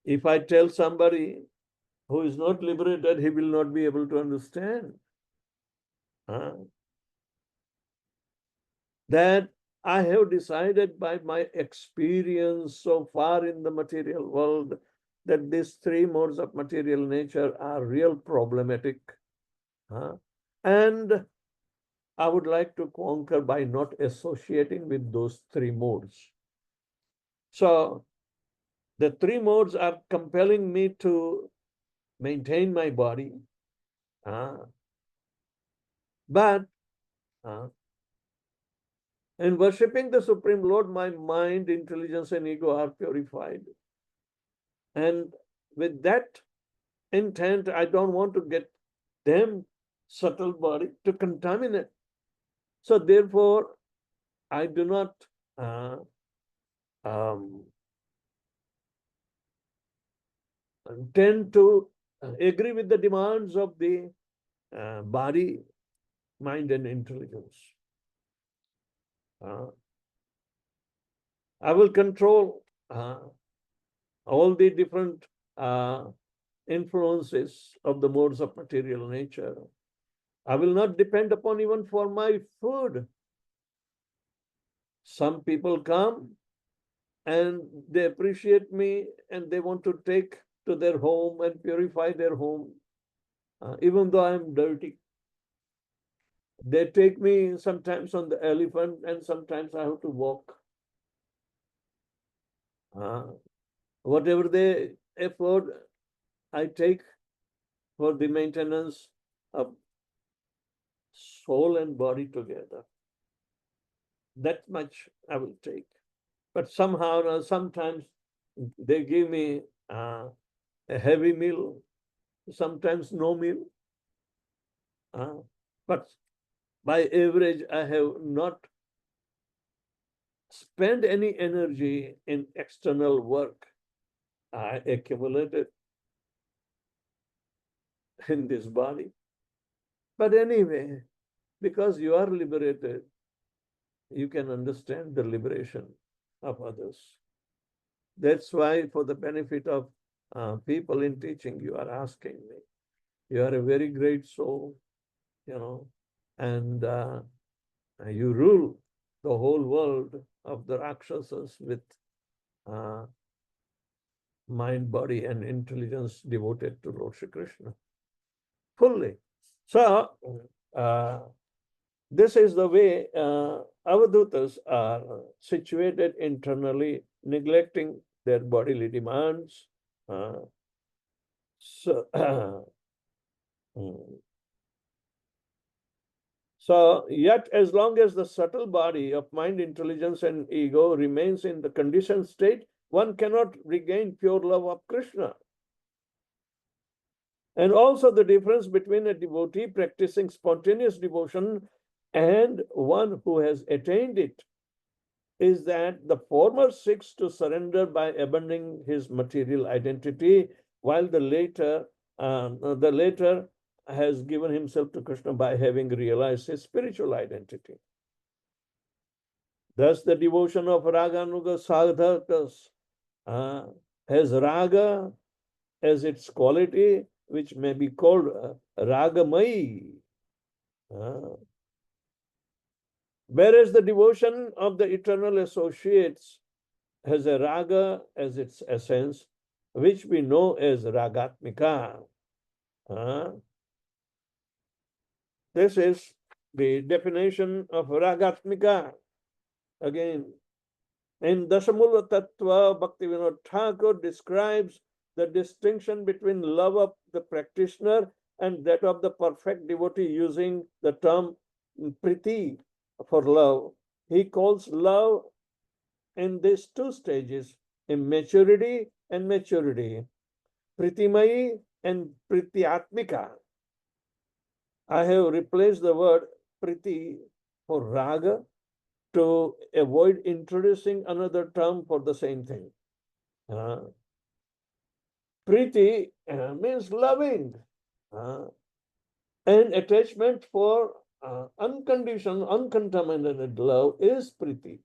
If I tell somebody who is not liberated, he will not be able to understand that I have decided by my experience so far in the material world that these three modes of material nature are real problematic. And I would like to conquer by not associating with those three modes. So the three modes are compelling me to maintain my body. But in worshipping the Supreme Lord, my mind, intelligence, and ego are purified. And with that intent, I don't want to get them subtle body to contaminate. So therefore, I do not tend to agree with the demands of the body, mind, and intelligence. I will control all the different influences of the modes of material nature. I will not depend upon even for my food. Some people come and they appreciate me and they want to take to their home and purify their home, even though I'm dirty. They take me sometimes on the elephant and sometimes I have to walk. Whatever they afford, I take for the maintenance of soul and body together. That much I will take. But somehow, sometimes they give me a heavy meal, sometimes no meal. But by average, I have not spent any energy in external work. I accumulated in this body. But anyway, because you are liberated, you can understand the liberation of others. That's why, for the benefit of people in teaching, you are asking me. You are a very great soul, and you rule the whole world of the Rakshasas with mind, body, and intelligence devoted to Lord Shri Krishna fully. So, this is the way avadutas are situated internally neglecting their bodily demands. So, yet as long as the subtle body of mind, intelligence, and ego remains in the conditioned state, one cannot regain pure love of Krishna. And also the difference between a devotee practicing spontaneous devotion and one who has attained it is that the former seeks to surrender by abandoning his material identity, while the later has given himself to Krishna by having realized his spiritual identity. Thus, the devotion of Raganuga sadhakas has Raga as its quality, which may be called Ragamai. Whereas the devotion of the eternal associates has a Raga as its essence, which we know as Ragatmika. This is the definition of Ragatmika. Again, in Dasamula Tattva, Bhaktivinoda Thakur describes the distinction between love of the practitioner and that of the perfect devotee using the term priti for love. He calls love in these two stages, immaturity and maturity, pritimayi and pritiatmika. I have replaced the word priti for raga to avoid introducing another term for the same thing. Priti means loving, and attachment for unconditional, uncontaminated love is priti.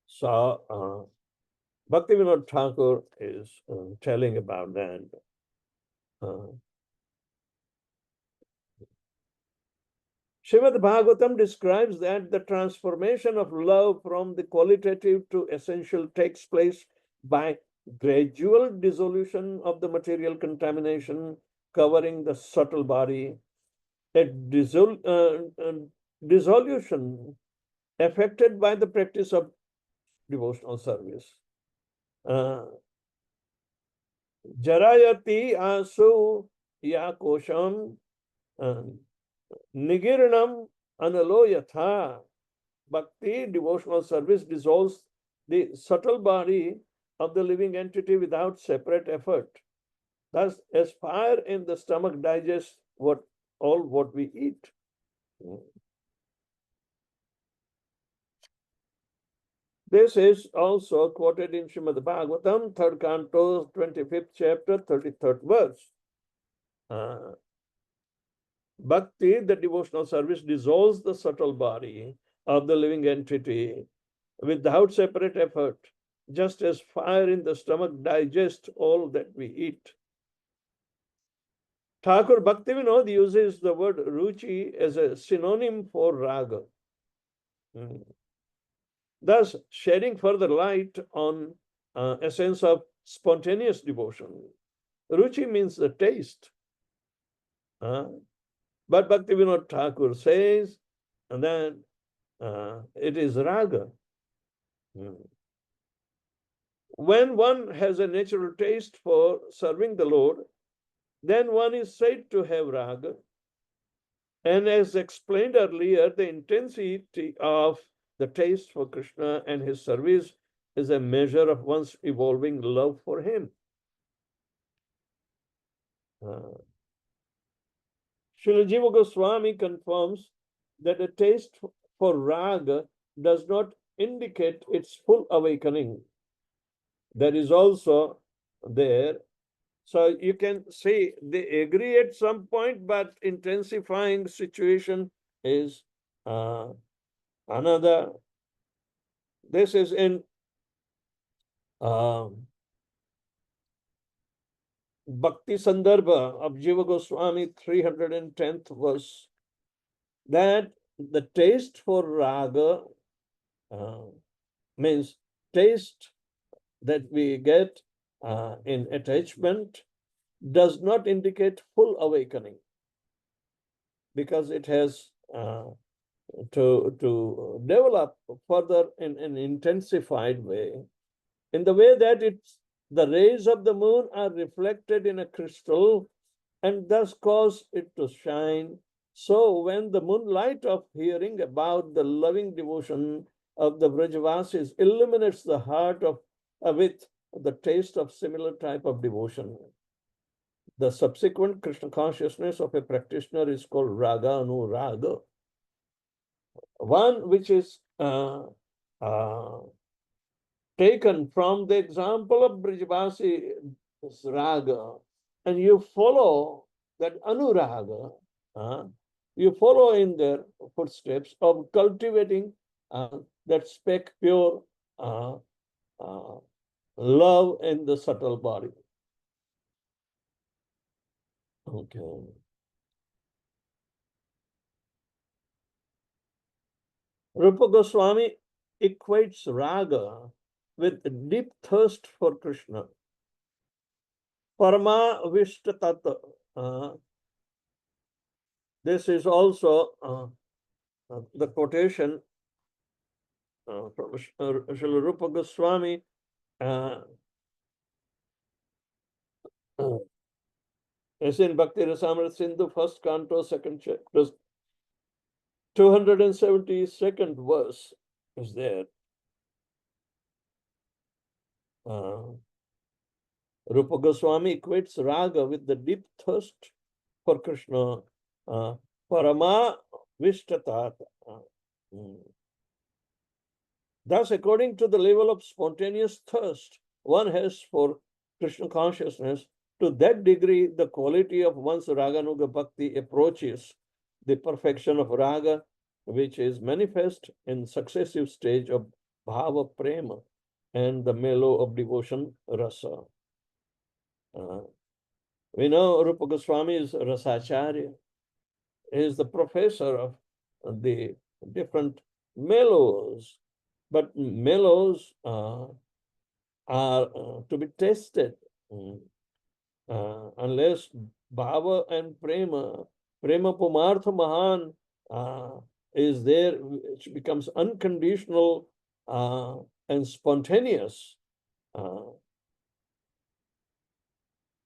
So, Bhaktivinoda Thakur is telling about that. Srimad Bhagavatam describes that the transformation of love from the qualitative to essential takes place by gradual dissolution of the material contamination covering the subtle body. A dissolution affected by the practice of devotional service. Jarayati asu ya kosham nigiranam analoyatha. Bhakti, devotional service, dissolves the subtle body of the living entity without separate effort. Thus, as fire in the stomach digests all what we eat. This is also quoted in Srimad Bhagavatam, 3rd canto, 25th chapter, 33rd verse. Bhakti, the devotional service, dissolves the subtle body of the living entity without separate effort, just as fire in the stomach digests all that we eat. Thakur Bhaktivinoda uses the word ruchi as a synonym for raga. Thus, shedding further light on essence of spontaneous devotion. Ruchi means the taste. But Bhaktivinoda Thakur says that it is raga. When one has a natural taste for serving the Lord, then one is said to have raga. And as explained earlier, the intensity of the taste for Krishna and his service is a measure of one's evolving love for him. Srila Jiva Goswami confirms that a taste for raga does not indicate its full awakening. That is also there. So you can see they agree at some point, but intensifying situation is another. This is in Bhakti Sandarbha of Jiva Goswami, 310th verse, that the taste for raga means taste that we get in attachment does not indicate full awakening, because it has to develop further in an intensified way, in the way that the rays of the moon are reflected in a crystal and thus cause it to shine. So when the moonlight of hearing about the loving devotion of the Vrajavasis illuminates the heart of with the taste of similar type of devotion, the subsequent Krishna consciousness of a practitioner is called raga anuraga. One which is taken from the example of Brijavasi raga, and you follow that anuraga, you follow in their footsteps of cultivating that speck pure love in the subtle body. Okay. Rupa Goswami equates raga with deep thirst for Krishna. Parama Vishtatata. This is also the quotation from Srila Rupa Goswami. As in Bhakti Rasamrita Sindhu, first canto, second chapter, 272nd verse is there. Rupa Goswami equates raga with the deep thirst for Krishna. Parama Vishtatat. Thus, according to the level of spontaneous thirst one has for Krishna consciousness, to that degree the quality of one's raganuga bhakti approaches the perfection of raga, which is manifest in successive stage of bhava prema and the mellow of devotion rasa. We know Rupa Goswami is Rasacharya. He is the professor of the different mellows, but mellows are to be tested. Unless bhava and prema pumartha mahan is there, which becomes unconditional and spontaneous,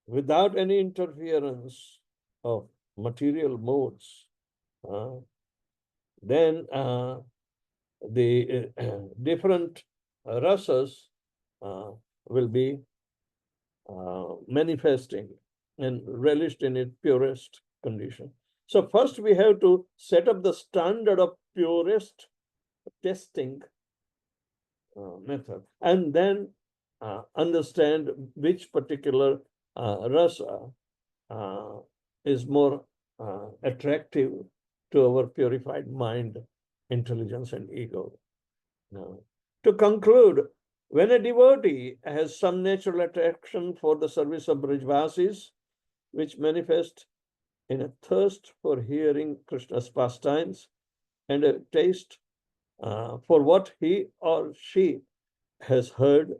without any interference of material modes, then the different rasas will be manifesting and relished in its purest condition. So first we have to set up the standard of purest testing method, and then understand which particular rasa is more attractive to our purified mind, intelligence, and ego. Now, to conclude, when a devotee has some natural attraction for the service of Brijvasis, which manifest in a thirst for hearing Krishna's pastimes and a taste for what he or she has heard,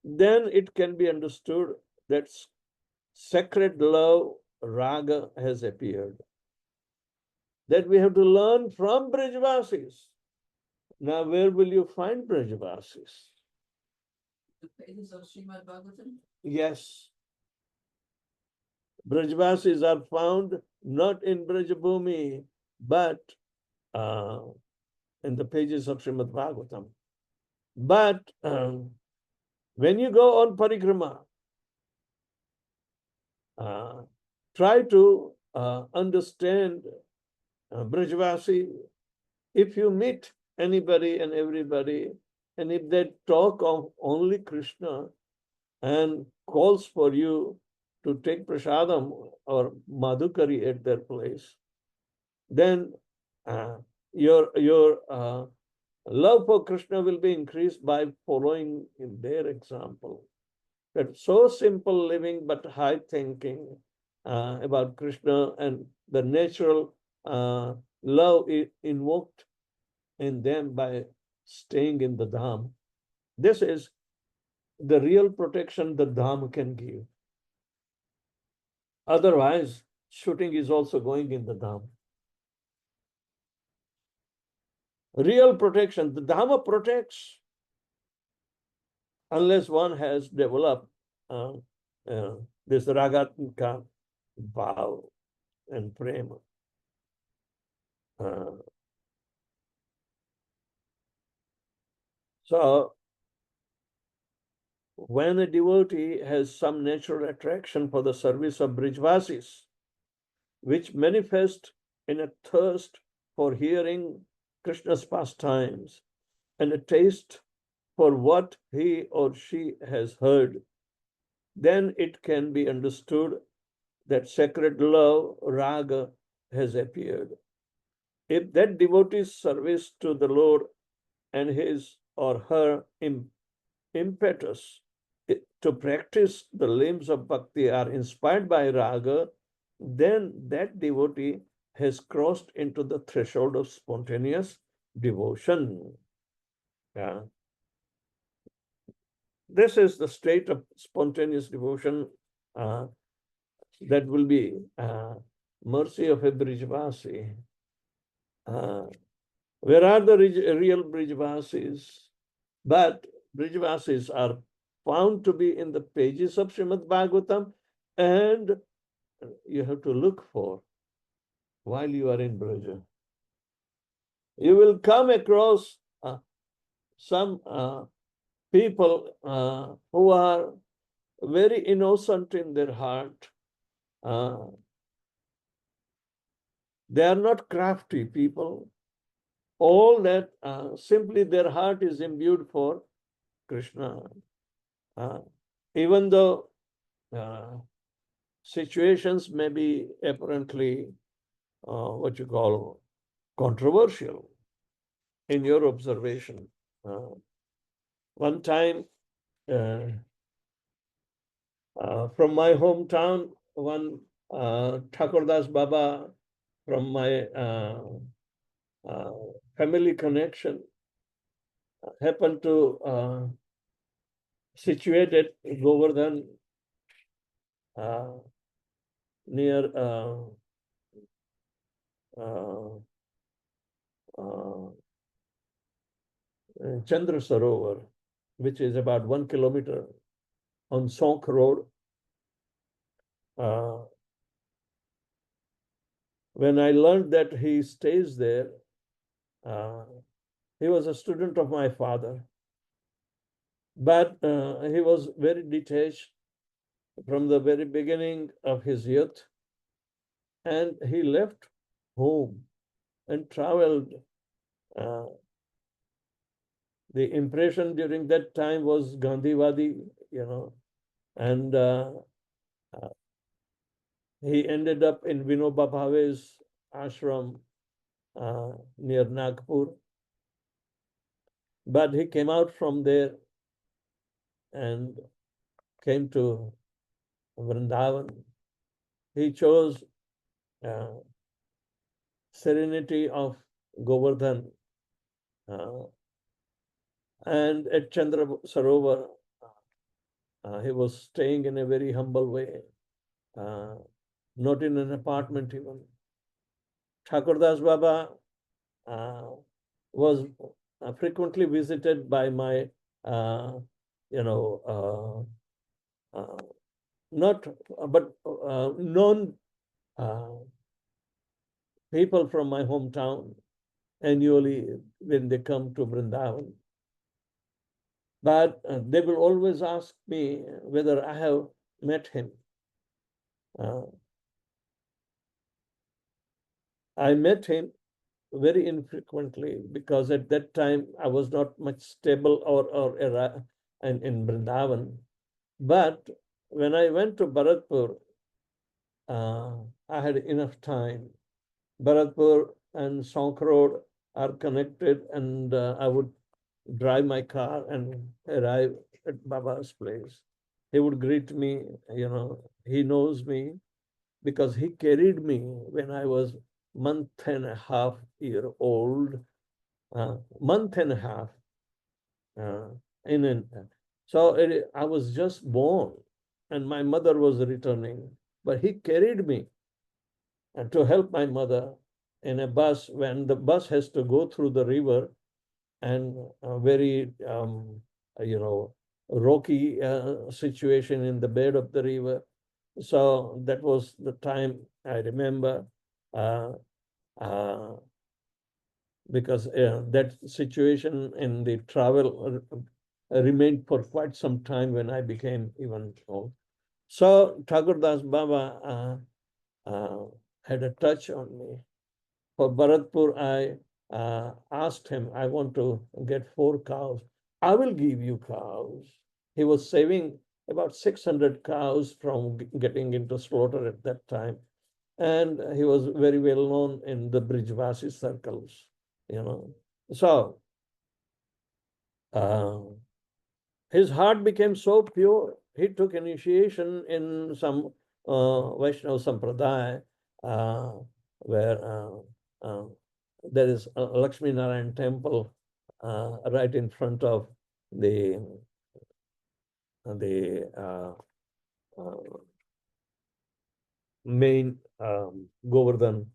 then it can be understood that sacred love, raga, has appeared. That we have to learn from Brijvasis. Now, where will you find Brajavasis? The pages of Srimad Bhagavatam? Yes. Brajavasis are found not in Brajabhumi, but in the pages of Srimad Bhagavatam. But when you go on parikrama, try to understand Brajavasi. If you meet anybody and everybody, and if they talk of only Krishna and calls for you to take prasadam or madhukari at their place, then your love for Krishna will be increased by following in their example. That so simple living but high thinking about Krishna and the natural love invoked in them by staying in the Dham. This is the real protection the Dham can give. Otherwise, shooting is also going in the Dham. real protection. The Dhamma protects unless one has developed this ragatmika bhav and prema. So when a devotee has some natural attraction for the service of Brijvasis, which manifest in a thirst for hearing Krishna's pastimes and a taste for what he or she has heard, then it can be understood that sacred love, raga, has appeared. If that devotee's service to the Lord and his or her impetus to practice the limbs of bhakti are inspired by raga, then that devotee has crossed into the threshold of spontaneous devotion. Yeah. This is the state of spontaneous devotion that will be mercy of a Brijvasi. Where are the real Brijvasis? But Brijvasis are found to be in the pages of Srimad Bhagavatam, and you have to look for while you are in Braja. You will come across some people who are very innocent in their heart. They are not crafty people. All that simply their heart is imbued for Krishna. Even though situations may be apparently what you call controversial in your observation. One time from my hometown, one Thakurdas Baba from my family connection happened to situated Govardhan near Chandra Sarovar, which is about 1 kilometer on Sonk Road. When I learned that he stays there, he was a student of my father, but he was very detached from the very beginning of his youth, and he left home and traveled. The impression during that time was Gandhivadi, and he ended up in Vinoba Bhave's ashram near Nagpur. But he came out from there and came to Vrindavan. He chose serenity of Govardhan, and at Chandra Sarovar, he was staying in a very humble way, not in an apartment even. Thakurdas Baba was frequently visited by my, known people from my hometown annually when they come to Vrindavan. But they will always ask me whether I have met him. I met him very infrequently because at that time I was not much stable or in Vrindavan. But when I went to Bharatpur, I had enough time. Bharatpur and Sonk Road are connected, and I would drive my car and arrive at Baba's place. He would greet me, he knows me because he carried me when I was month and a half year old, month and a half. I was just born and my mother was returning, but he carried me to help my mother in a bus when the bus has to go through the river and a very, rocky situation in the bed of the river. So that was the time I remember, because that situation in the travel remained for quite some time when I became even old. So Thakur Das Baba had a touch on me. For Bharatpur, I asked him, I want to get 4 cows. I will give you cows. He was saving about 600 cows from getting into slaughter at that time. And he was very well known in the Brijvasi circles, So his heart became so pure. He took initiation in some Vaishnava Sampradaya, where there is a Lakshmi Narayan temple right in front of the main Govardhan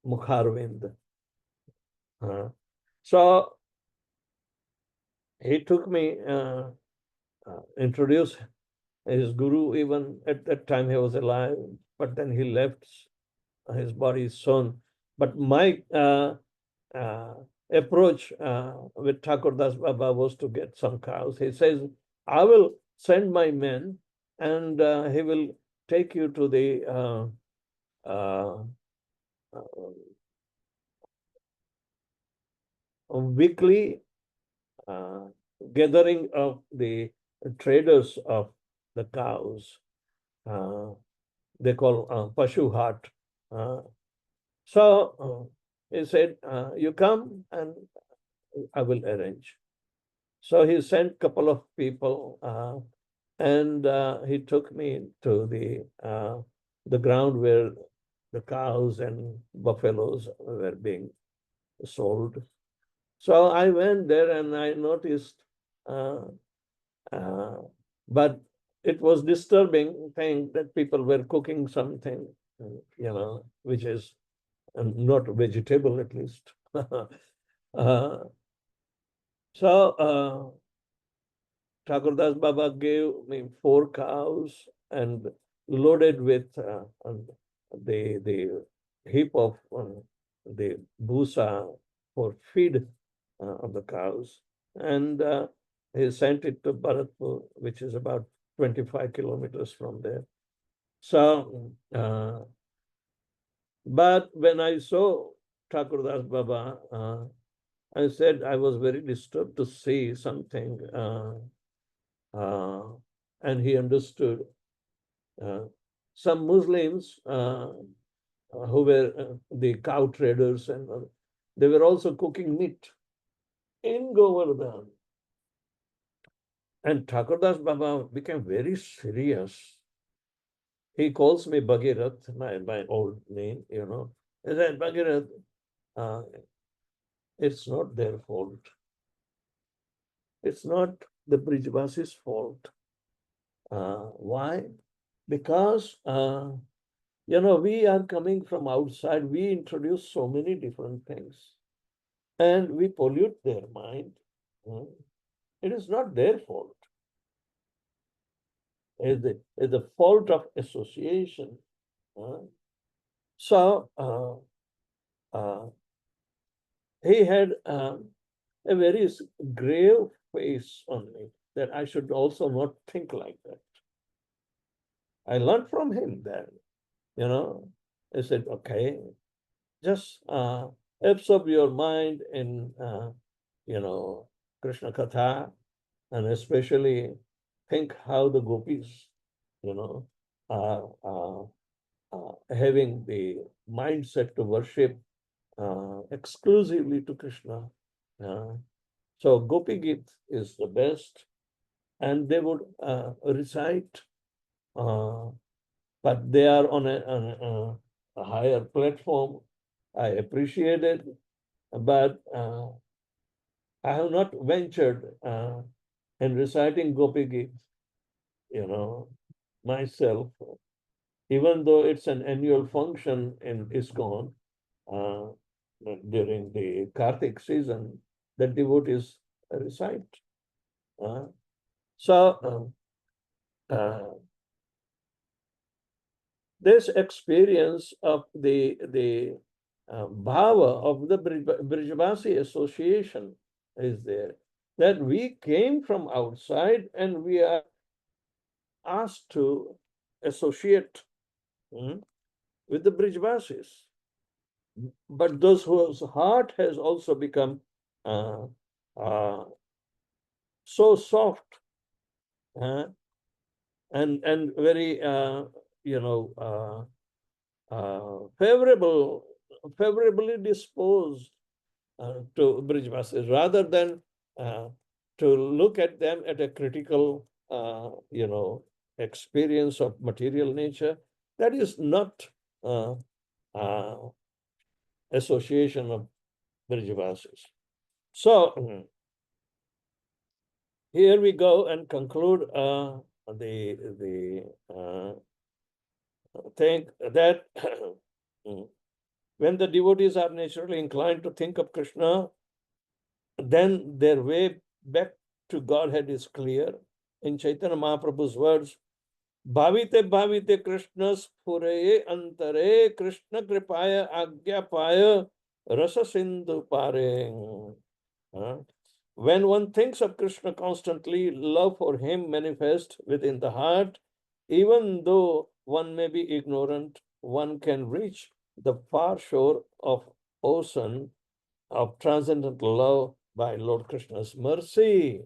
Mukharvind. So he took me, introduced his guru. Even at that time he was alive, but then he left. His body is sown. But my approach with Thakur Das Baba was to get some cows. He says, I will send my men and he will take you to the weekly gathering of the traders of the cows. They call Pashu Hat. So he said, you come and I will arrange. So he sent a couple of people and he took me to the ground where the cows and buffaloes were being sold. So I went there and I noticed, but it was disturbing thing that people were cooking something, which is not vegetable at least. So Thakur Das Baba gave me 4 cows and loaded with the heap of the bhusa for feed of the cows. And he sent it to Bharatpur, which is about 25 kilometers from there. So, but when I saw Thakur Das Baba, I said I was very disturbed to see something, and he understood. Some Muslims who were the cow traders, and they were also cooking meat in Govardhan. And Thakur Das Baba became very serious. He calls me Bhagirath, my old name, He said, Bhagirath, it's not their fault. It's not the Brijvasi's fault. Why? Because, we are coming from outside. We introduce so many different things and we pollute their mind. It is not their fault. It's the fault of association. So he had a very grave face on me that I should also not think like that. I learned from him then, I said, okay, just absorb your mind in, Krishna Katha, and especially think how the gopis, are having the mindset to worship exclusively to Krishna. So Gopi Git is the best, and they would recite, but they are on a higher platform. I appreciate it, but I have not ventured in reciting Gopi Git, myself, even though it's an annual function in ISKCON. during the Kartik season, the devotees recite. This experience of the bhava of the Brijavasi association is there, that we came from outside and we are asked to associate with the Brijavasis. But those whose heart has also become so soft and very favorably disposed to Brijavasis, rather than to look at them at a critical experience of material nature. That is not association of Brijavasis. So here we go and conclude the thing that when the devotees are naturally inclined to think of Krishna, then their way back to Godhead is clear. In Chaitanya Mahaprabhu's words, Bhavite Bhavite Krishna Spureye Antare Krishna Kripaya Agyapaya Rasa Sindhu Pare. When one thinks of Krishna constantly, love for him manifests within the heart. Even though one may be ignorant, one can reach the far shore of ocean of transcendental love by Lord Krishna's mercy.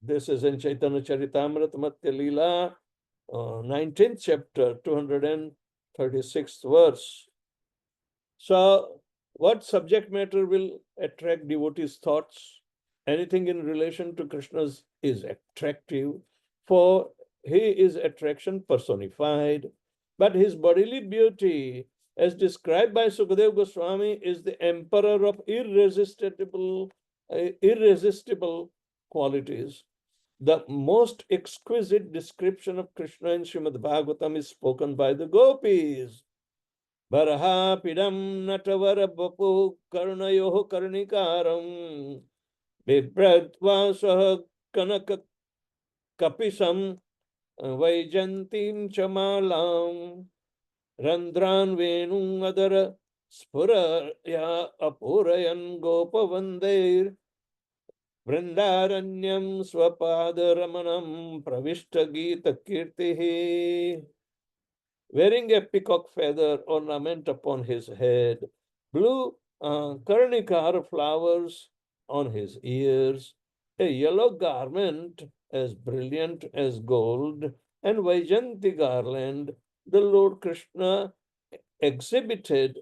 This is in Chaitanya Charitamrita Matya Leela, 19th chapter, 236th verse. So, what subject matter will attract devotees' thoughts? Anything in relation to Krishna's is attractive, for he is attraction personified. But his bodily beauty, as described by Sukadeva Goswami, is the emperor of irresistible qualities. The most exquisite description of Krishna in Srimad Bhagavatam is spoken by the gopis. Baraha pidam natavara bapu karnayoh karnikaram bibradva saha kanaka kapisam vaijantim chamalam randran venum adara spuraya apurayan gopavandair Vrindaranyam Swapadaramanam Pravishta Gita Kirtihi. Wearing a peacock feather ornament upon his head, blue karnikar flowers on his ears, a yellow garment as brilliant as gold, and Vaijanti garland, the Lord Krishna exhibited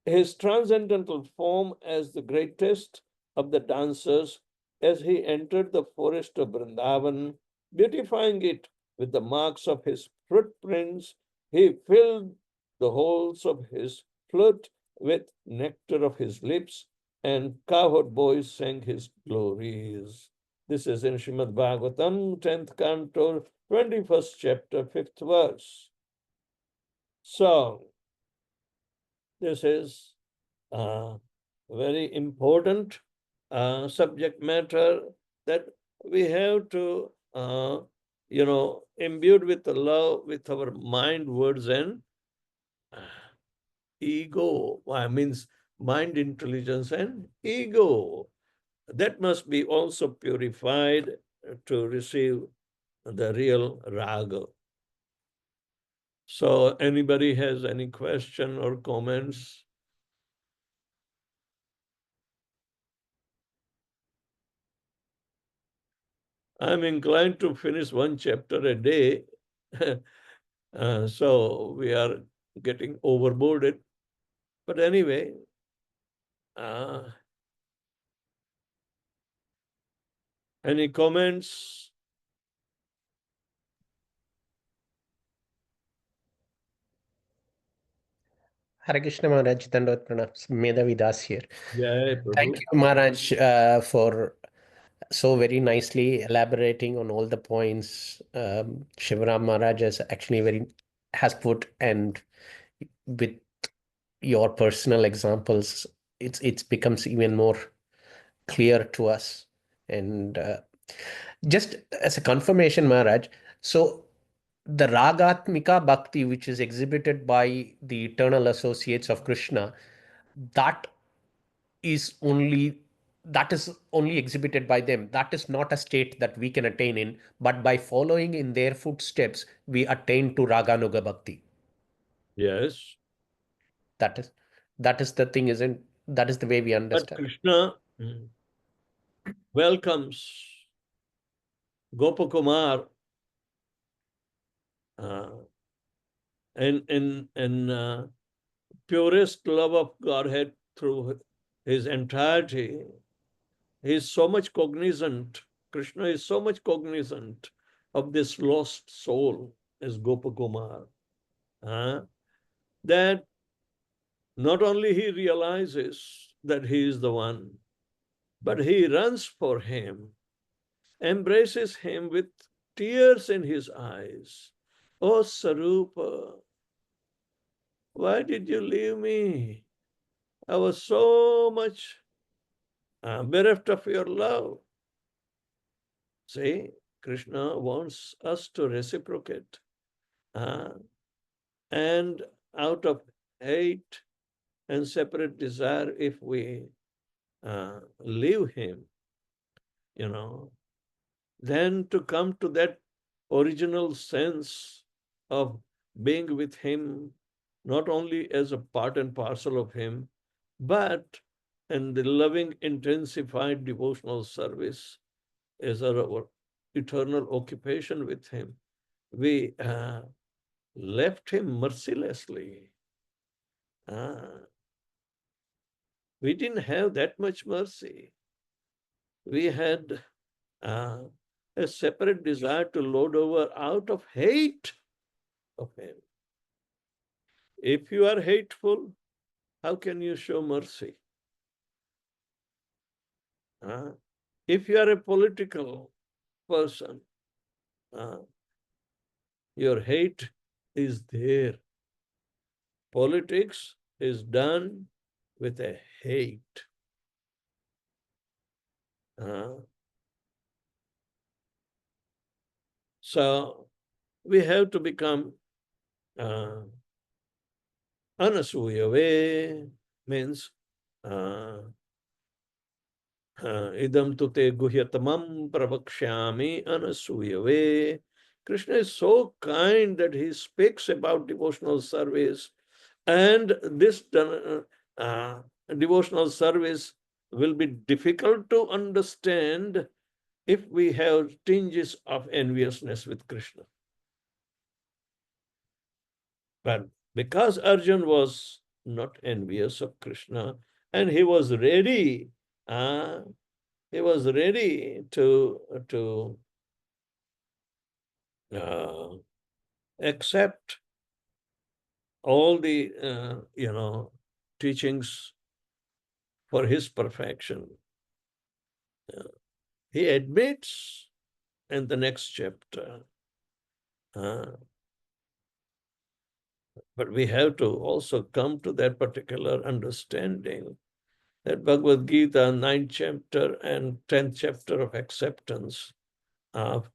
his transcendental form as the greatest of the dancers as he entered the forest of Vrindavan, beautifying it with the marks of his footprints. He filled the holes of his flute with nectar of his lips, and cowherd boys sang his glories. This is in Srimad Bhagavatam, 10th canto, 21st chapter, 5th verse. So, this is very important subject matter that we have to, imbued with the love with our mind, words, and ego. Means mind, intelligence, and ego. That must be also purified to receive the real raga. So, anybody has any question or comments? I'm inclined to finish one chapter a day. So we are getting overboarded. But anyway, any comments? Hare Krishna Maharaj, Dandot Pranam. Medhavi Das here. Yeah, Thank you, Maharaj, for so very nicely elaborating on all the points Shivaram Maharaj has put, and with your personal examples, it's becomes even more clear to us. And just as a confirmation, Maharaj, so the Ragatmika Bhakti, which is exhibited by the eternal associates of Krishna, that is only that is only exhibited by them. That is not a state that we can attain in, but by following in their footsteps, we attain to Raganuga Bhakti. Yes. That is the thing, isn't that is the way we But understand. Krishna welcomes Gopakumar in purest love of Godhead through his entirety. He is so much cognizant. Krishna is so much cognizant of this lost soul as Gopakumar, that not only he realizes that he is the one, but he runs for him, embraces him with tears in his eyes. Oh, Sarupa, why did you leave me? I was so much bereft of your love. See, Krishna wants us to reciprocate. And out of hate and separate desire, if we leave him, then to come to that original sense of being with him, not only as a part and parcel of him, but in the loving, intensified devotional service as our eternal occupation with him. We left him mercilessly. We didn't have that much mercy. We had a separate desire to lord over out of hate of him. If you are hateful, how can you show mercy? If you are a political person, your hate is there. Politics is done with a hate. So we have to become anasuyave, means idam tute guhyatamam pravakshyami anasuyave. Krishna is so kind that he speaks about devotional service, and this devotional service will be difficult to understand if we have tinges of enviousness with Krishna. But because Arjun was not envious of Krishna, and he was ready to accept all the teachings for his perfection. He admits in the next chapter. But we have to also come to that particular understanding that Bhagavad Gita, 9th chapter and 10th chapter of acceptance of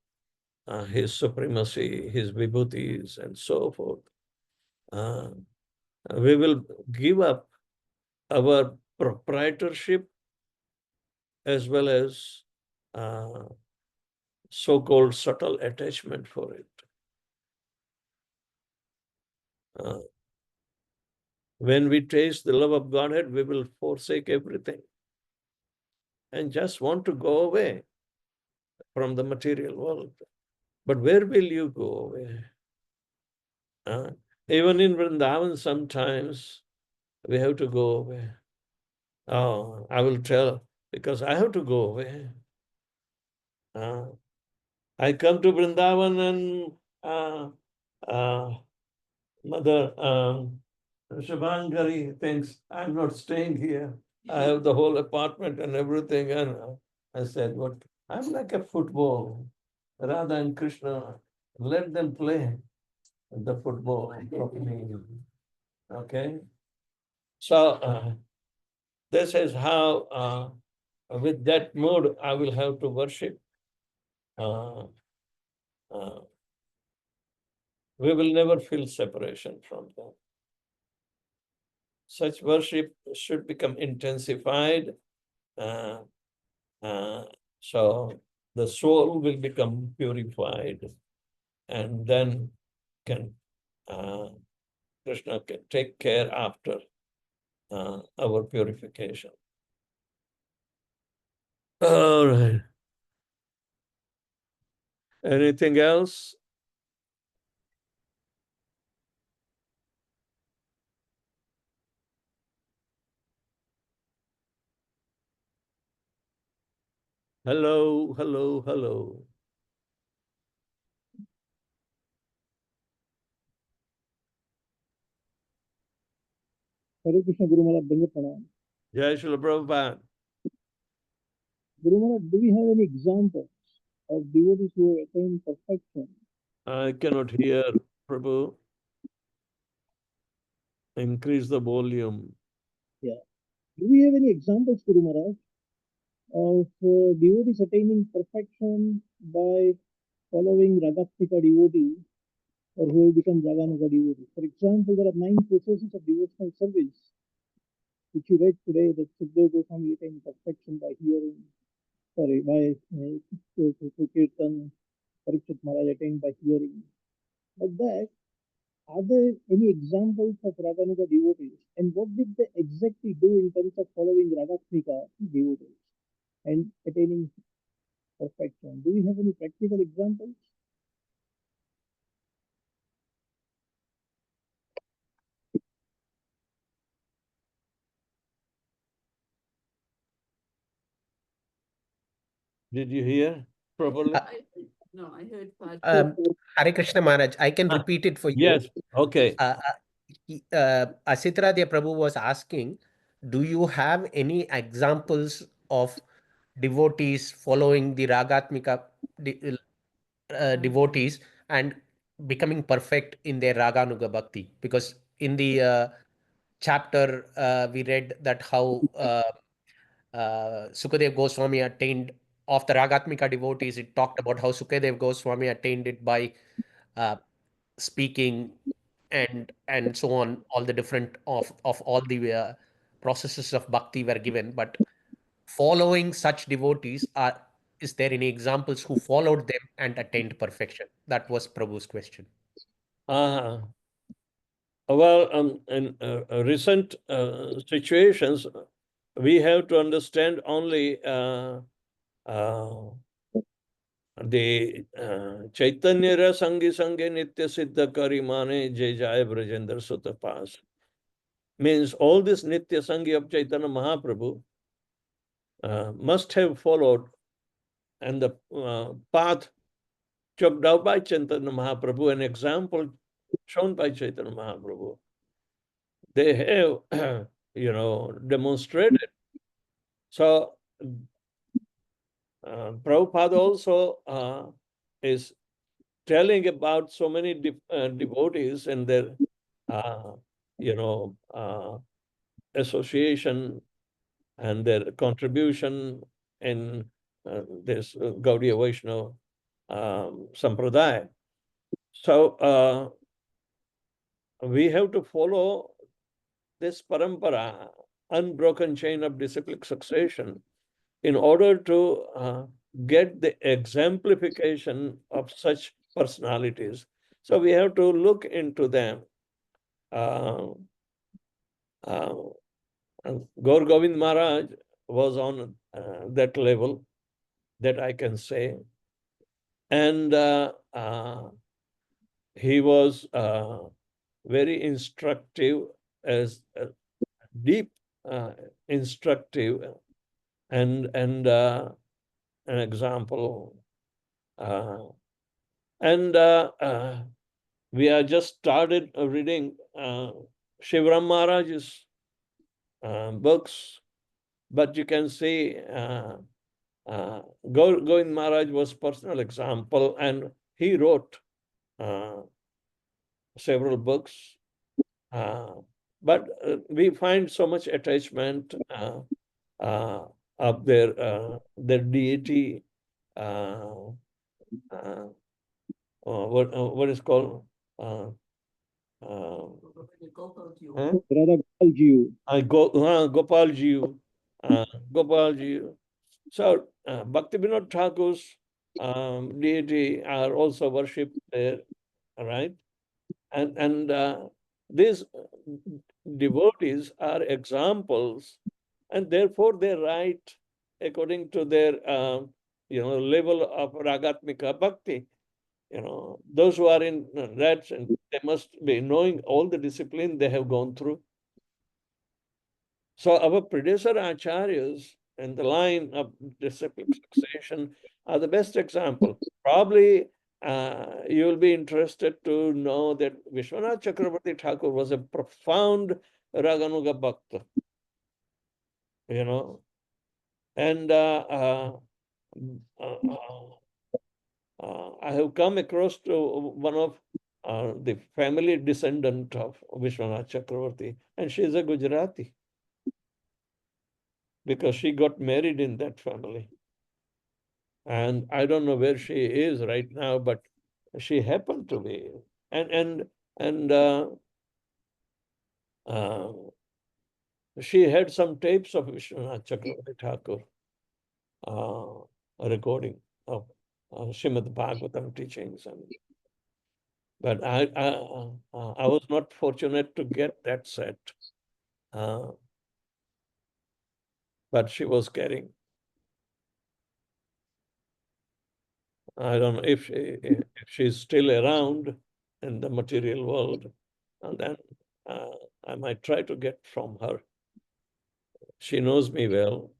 his supremacy, his vibhutis, and so forth. We will give up our proprietorship as well as so-called subtle attachment for it. When we taste the love of Godhead, we will forsake everything and just want to go away from the material world. But where will you go away? Even in Vrindavan, sometimes we have to go away. Oh, I will tell, because I have to go away. I come to Vrindavan and Mother Shabangari thinks I'm not staying here. I have the whole apartment and everything. And I said, what I'm like a football. Radha and Krishna, let them play the football of me. Okay? So this is how, with that mood, I will have to worship. Uh, uh, we will never feel separation from them. Such worship should become intensified. So the soul will become purified, and then can Krishna can take care after our purification. All right. Anything else? Hello, hello, hello. Hare Krishna, Guru Maharaj, Danda Pranam. Jai Srila Prabhupada. Guru Maharaj, do we have any examples of devotees who have attained perfection? I cannot hear, Prabhu. Increase the volume. Yeah. Do we have any examples, Guru Maharaj, of devotees attaining perfection by following Ragastika devotees or who have become Raganuga devotees? For example, there are 9 processes of devotional service which you read today that Sukadeva Goswami attained perfection by hearing, by Kirtan, Parikshit Maharaj attained by hearing. Like that, are there any examples of Raganuga devotees? And what did they exactly do in terms of following Ragasnika devotees and attaining perfection? Do we have any practical examples? Did you hear properly? I heard part. Hare Krishna Maharaj, I can repeat it for you. Yes. Okay. Asitradya Prabhu was asking, do you have any examples of devotees following the Ragatmika devotees and becoming perfect in their Raganuga Bhakti? Because in the chapter we read that how Sukadev Goswami attained of the Ragatmika devotees. It talked about how Sukadev Goswami attained it by speaking and so on. All the different of all the processes of bhakti were given, but following such devotees, is there any examples who followed them and attained perfection? That was Prabhu's question. Well, in recent situations, we have to understand only the Chaitanya Sangi Sange Nitya Siddha Kari Mane Jai Jai Brajendra Sutta Pas. Means all this Nitya Sangi of Chaitanya Mahaprabhu must have followed, and the path chalked out by Chaitanya Mahaprabhu, an example shown by Chaitanya Mahaprabhu. They have, demonstrated. So, Prabhupada also is telling about so many devotees and their, association and their contribution in this Gaudiya Vaishnava Sampradaya. So, we have to follow this parampara, unbroken chain of disciplic succession, in order to get the exemplification of such personalities. So we have to look into them. Gaur Govind Maharaj was on that level, that I can say. And he was very instructive, as deep instructive, and an example. We are just started reading Shivram Maharaj's books, but you can see Govind Maharaj was personal example, and he wrote several books. But we find so much attachment of their deity. What is called Radha Gopal Ji. Gopal Ji. So Bhaktivinoda Thakur's deity are also worshipped there, right? And these devotees are examples, and therefore they write according to their level of ragatmika bhakti. Those who are in that, they must be knowing all the discipline they have gone through. So our predecessor acharyas in the line of disciplic succession are the best example. Probably you will be interested to know that Vishwanath Chakravarti Thakur was a profound Raganuga Bhakta, and I have come across to one of the family descendant of Vishwanath Chakravarti, and she is a Gujarati, because she got married in that family. And I don't know where she is right now, but she happened to be. And she had some tapes of Vishwanath Chakravarti Thakur recording of Srimad Bhagavatam teachings. But I was not fortunate to get that set. But she was carrying. I don't know if she's still around in the material world, and then I might try to get from her. She knows me well.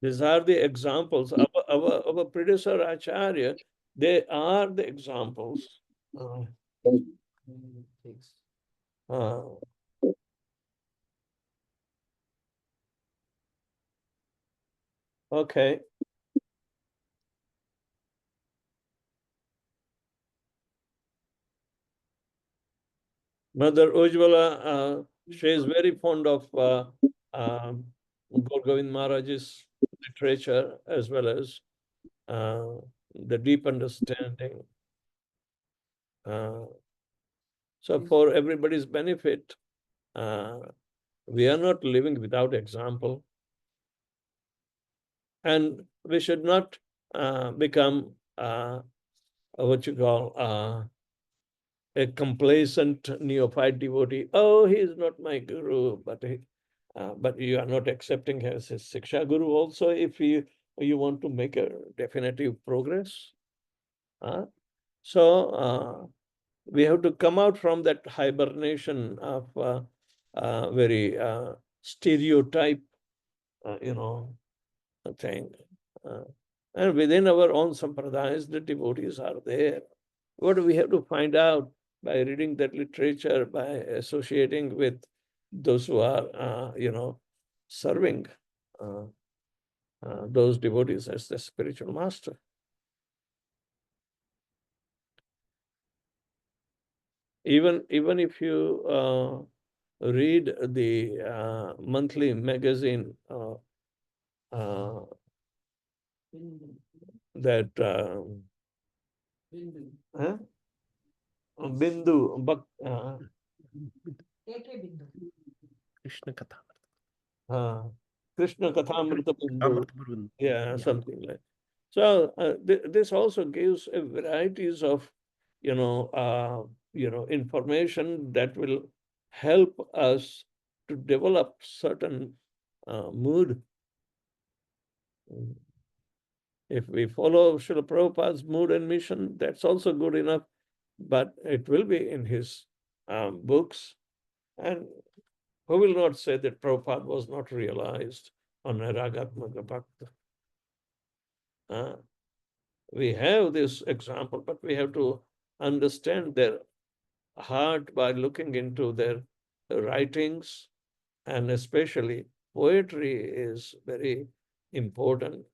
These are the examples. Our predecessor Acharya, they are the examples. Okay. Mother Ujjwala, she is very fond of Gaur Govind Maharaj's literature, as well as the deep understanding. So for everybody's benefit, we are not living without example. And we should not become what you call a complacent neophyte devotee. Oh, he is not my guru, but you are not accepting him as a Siksha Guru also if you want to make a definitive progress. So we have to come out from that hibernation of very stereotype, thing. And within our own sampradayas, the devotees are there. What do we have to find out? By reading that literature, by associating with those who are, serving those devotees as the spiritual master. Even if you read the monthly magazine that Bindu, Krishna Katha. Krishna Kathamrita Bindu. Amrita Yeah, something like. So this also gives a varieties of, information that will help us to develop certain mood. If we follow Srila Prabhupada's mood and mission, that's also good enough, but it will be in his books. And who will not say that Prabhupada was not realized on a Ragatmaka Bhakta? We have this example, but we have to understand their heart by looking into their writings, and especially poetry is very important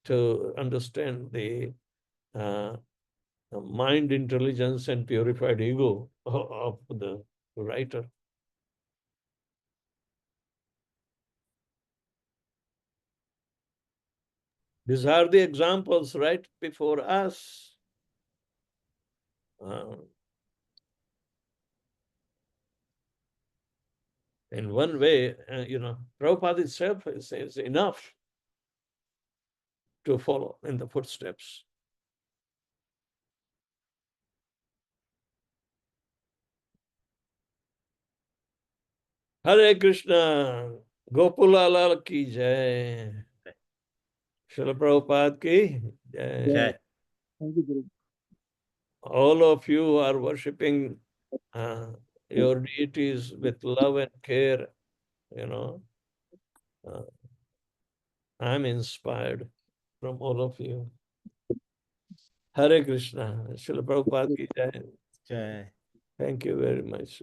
to understand the mind intelligence and purified ego of the writer. These are the examples right before us. In one way, Prabhupada itself says enough to follow in the footsteps. Hare Krishna, Gopulala ki jai. Srila Prabhupada ki jai. Jai. Thank you, Guru. All of you are worshipping your deities with love and care. I'm inspired from all of you. Hare Krishna, Srila Prabhupada ki jai. Jai. Thank you very much.